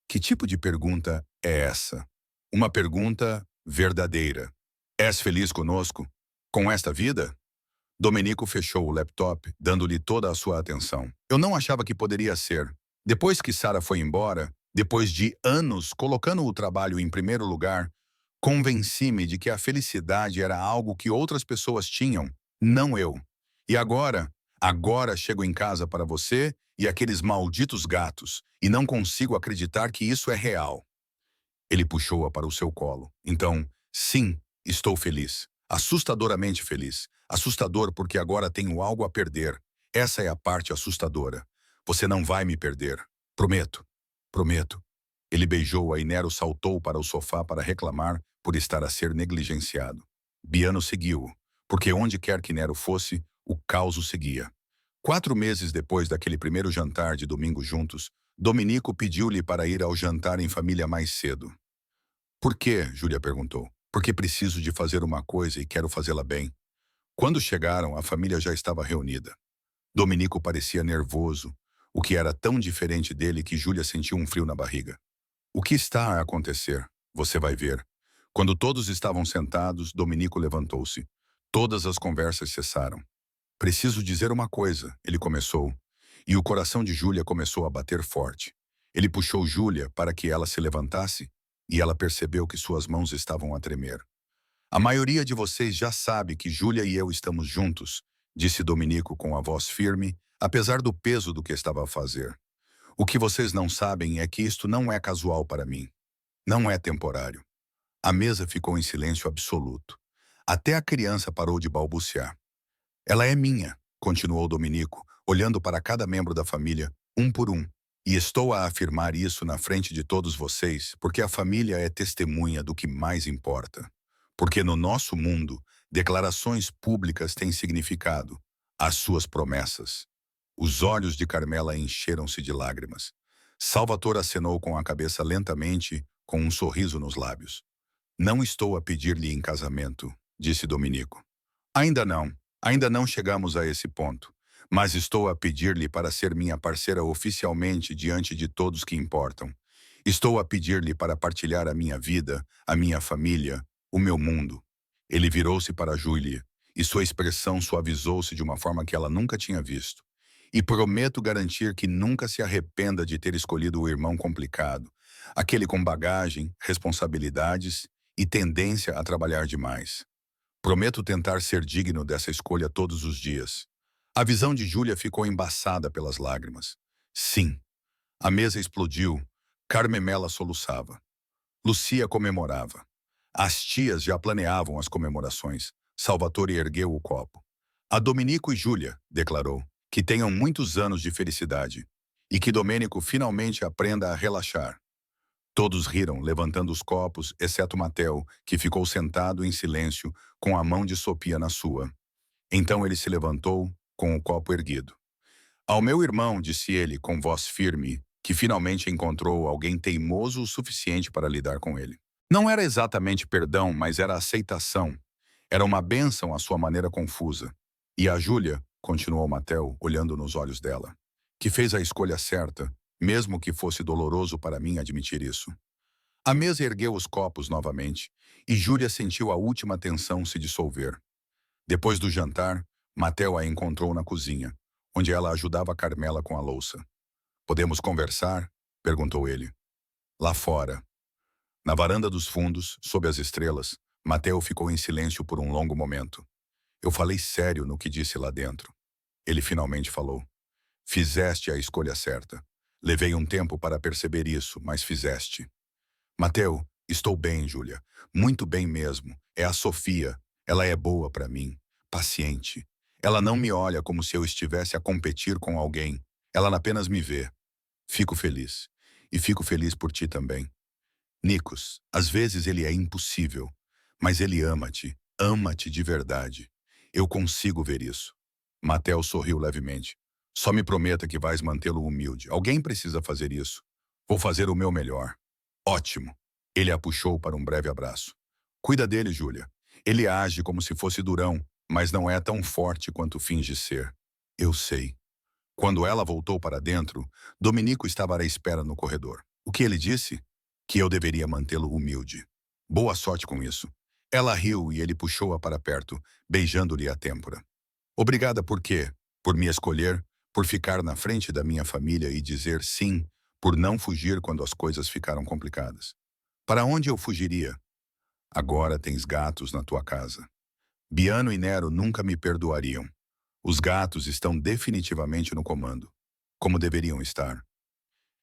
Que tipo de pergunta é essa? Uma pergunta verdadeira. És feliz conosco? Com esta vida? Dominico fechou o laptop, dando-lhe toda a sua atenção. Eu não achava que poderia ser. Depois que Sara foi embora, depois de anos colocando o trabalho em primeiro lugar, convenci-me de que a felicidade era algo que outras pessoas tinham, não eu. E agora chego em casa para você e aqueles malditos gatos, e não consigo acreditar que isso é real. Ele puxou-a para o seu colo. Então, sim, estou feliz. Assustadoramente feliz. Assustador porque agora tenho algo a perder. Essa é a parte assustadora. Você não vai me perder. Prometo. Prometo. Ele beijou-a e Nero saltou para o sofá para reclamar por estar a ser negligenciado. Biano seguiu-o, porque onde quer que Nero fosse, o caos o seguia. 4 meses depois daquele primeiro jantar de domingo juntos, Dominico pediu-lhe para ir ao jantar em família mais cedo. Por quê? Júlia perguntou. Porque preciso de fazer uma coisa e quero fazê-la bem. Quando chegaram, a família já estava reunida. Dominico parecia nervoso, o que era tão diferente dele que Júlia sentiu um frio na barriga. O que está a acontecer? Você vai ver. Quando todos estavam sentados, Dominico levantou-se. Todas as conversas cessaram. Preciso dizer uma coisa, ele começou. E o coração de Júlia começou a bater forte. Ele puxou Júlia para que ela se levantasse e ela percebeu que suas mãos estavam a tremer. A maioria de vocês já sabe que Júlia e eu estamos juntos, disse Dominico com a voz firme, apesar do peso do que estava a fazer. O que vocês não sabem é que isto não é casual para mim. Não é temporário. A mesa ficou em silêncio absoluto. Até a criança parou de balbuciar. Ela é minha, continuou Dominico, olhando para cada membro da família, um por um. E estou a afirmar isso na frente de todos vocês, porque a família é testemunha do que mais importa. Porque no nosso mundo, Declarações públicas têm significado. As suas promessas. Os olhos de Carmela encheram-se de lágrimas. Salvatore acenou com a cabeça lentamente, com um sorriso nos lábios. Não estou a pedir-lhe em casamento, disse Dominico. Ainda não chegamos a esse ponto. Mas estou a pedir-lhe para ser minha parceira oficialmente diante de todos que importam. Estou a pedir-lhe para partilhar a minha vida, a minha família, o meu mundo. Ele virou-se para Júlia, e sua expressão suavizou-se de uma forma que ela nunca tinha visto. E prometo garantir que nunca se arrependa de ter escolhido o irmão complicado, aquele com bagagem, responsabilidades e tendência a trabalhar demais. Prometo tentar ser digno dessa escolha todos os dias. A visão de Júlia ficou embaçada pelas lágrimas. Sim. A mesa explodiu. Carmemela soluçava. Lucia comemorava. As tias já planeavam as comemorações. Salvatore ergueu o copo. A Domenico e Júlia, declarou, que tenham muitos anos de felicidade e que Domênico finalmente aprenda a relaxar. Todos riram, levantando os copos, exceto Mateo, que ficou sentado em silêncio, com a mão de Sofia na sua. Então ele se levantou, com o copo erguido. Ao meu irmão, disse ele, com voz firme, que finalmente encontrou alguém teimoso o suficiente para lidar com ele. Não era exatamente perdão, mas era aceitação. Era uma bênção à sua maneira confusa. E a Júlia, continuou Mateo, olhando nos olhos dela, que fez a escolha certa, mesmo que fosse doloroso para mim admitir isso. A mesa ergueu os copos novamente, e Júlia sentiu a última tensão se dissolver. Depois do jantar, Mateo a encontrou na cozinha, onde ela ajudava Carmela com a louça. "Podemos conversar?" perguntou ele. Lá fora. Na varanda dos fundos, sob as estrelas, Mateo ficou em silêncio por um longo momento. "Eu falei sério no que disse lá dentro." Ele finalmente falou. "Fizeste a escolha certa. Levei um tempo para perceber isso, mas fizeste." "Mateo, estou bem, Júlia. Muito bem mesmo. É a Sofia. Ela é boa para mim. Paciente. Ela não me olha como se eu estivesse a competir com alguém. Ela apenas me vê. Fico feliz. E fico feliz por ti também. Nikos, às vezes ele é impossível, mas ele ama-te de verdade. Eu consigo ver isso." Mateo sorriu levemente. "Só me prometa que vais mantê-lo humilde. Alguém precisa fazer isso. Vou fazer o meu melhor." "Ótimo." Ele a puxou para um breve abraço. "Cuida dele, Júlia. Ele age como se fosse durão, mas não é tão forte quanto finge ser." "Eu sei." Quando ela voltou para dentro, Domenico estava à espera no corredor. O que ele disse? Que eu deveria mantê-lo humilde. Boa sorte com isso. Ela riu e ele puxou-a para perto, beijando-lhe a têmpora. "Obrigada por quê? Por me escolher, por ficar na frente da minha família e dizer sim, por não fugir quando as coisas ficaram complicadas. Para onde eu fugiria? Agora tens gatos na tua casa. Biano e Nero nunca me perdoariam. Os gatos estão definitivamente no comando, como deveriam estar."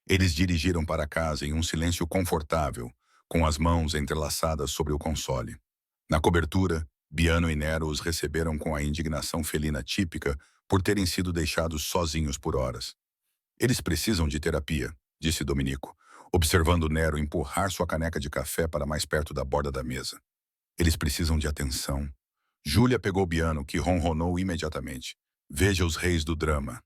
Eles dirigiram para casa em um silêncio confortável, com as mãos entrelaçadas sobre o console. Na cobertura, Biano e Nero os receberam com a indignação felina típica por terem sido deixados sozinhos por horas. "Eles precisam de terapia", disse Domenico, observando Nero empurrar sua caneca de café para mais perto da borda da mesa. "Eles precisam de atenção." Júlia pegou Biano, que ronronou imediatamente. "Veja os reis do drama."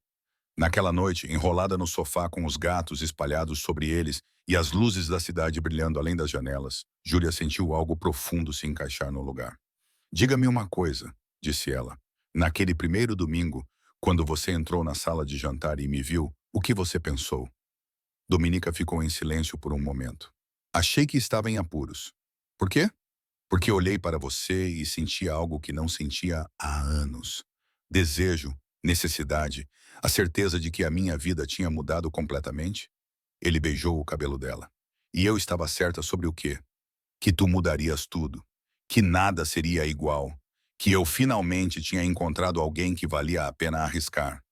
Naquela noite, enrolada no sofá com os gatos espalhados sobre eles e as luzes da cidade brilhando além das janelas, Júlia sentiu algo profundo se encaixar no lugar. "Diga-me uma coisa", disse ela. "Naquele primeiro domingo, quando você entrou na sala de jantar e me viu, o que você pensou?" Dominica ficou em silêncio por um momento. "Achei que estava em apuros." "Por quê?" "Porque olhei para você e senti algo que não sentia há anos. Desejo, necessidade, a certeza de que a minha vida tinha mudado completamente." Ele beijou o cabelo dela. "E eu estava certa sobre o quê? Que tu mudarias tudo. Que nada seria igual. Que eu finalmente tinha encontrado alguém que valia a pena arriscar.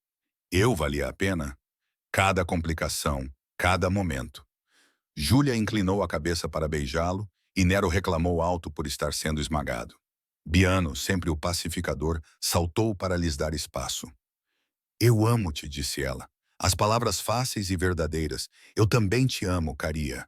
Eu valia a pena? Cada complicação, cada momento." Júlia inclinou a cabeça para beijá-lo e Nero reclamou alto por estar sendo esmagado. Biano, sempre o pacificador, saltou para lhes dar espaço. "Eu amo-te", disse ela. "As palavras fáceis e verdadeiras. Eu também te amo, Caria.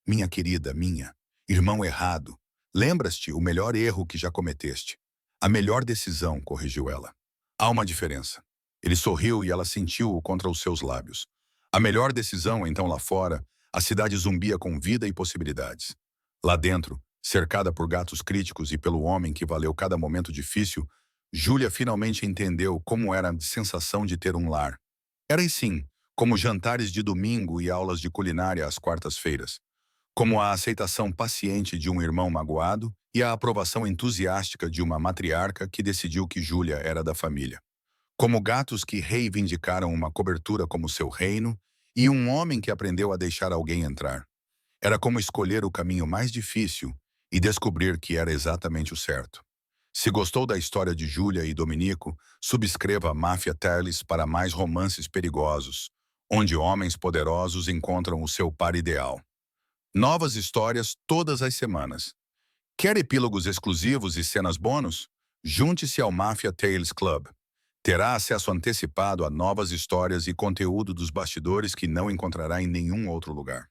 Minha querida, minha. Irmão errado. Lembras-te o melhor erro que já cometeste? A melhor decisão, corrigiu ela. Há uma diferença. Ele sorriu e ela sentiu-o contra os seus lábios. A melhor decisão, então lá fora, a cidade zumbia com vida e possibilidades. Lá dentro, cercada por gatos críticos e pelo homem que valeu cada momento difícil, Júlia finalmente entendeu como era a sensação de ter um lar. Era e sim, como jantares de domingo e aulas de culinária às quartas-feiras, como a aceitação paciente de um irmão magoado e a aprovação entusiástica de uma matriarca que decidiu que Júlia era da família. Como gatos que reivindicaram uma cobertura como seu reino e um homem que aprendeu a deixar alguém entrar. Era como escolher o caminho mais difícil e descobrir que era exatamente o certo. Se gostou da história de Júlia e Dominico, subscreva a Máfia Tales para mais romances perigosos, onde homens poderosos encontram o seu par ideal. Novas histórias todas as semanas. Quer epílogos exclusivos e cenas bônus? Junte-se ao Máfia Tales Club. Terá acesso antecipado a novas histórias e conteúdo dos bastidores que não encontrará em nenhum outro lugar.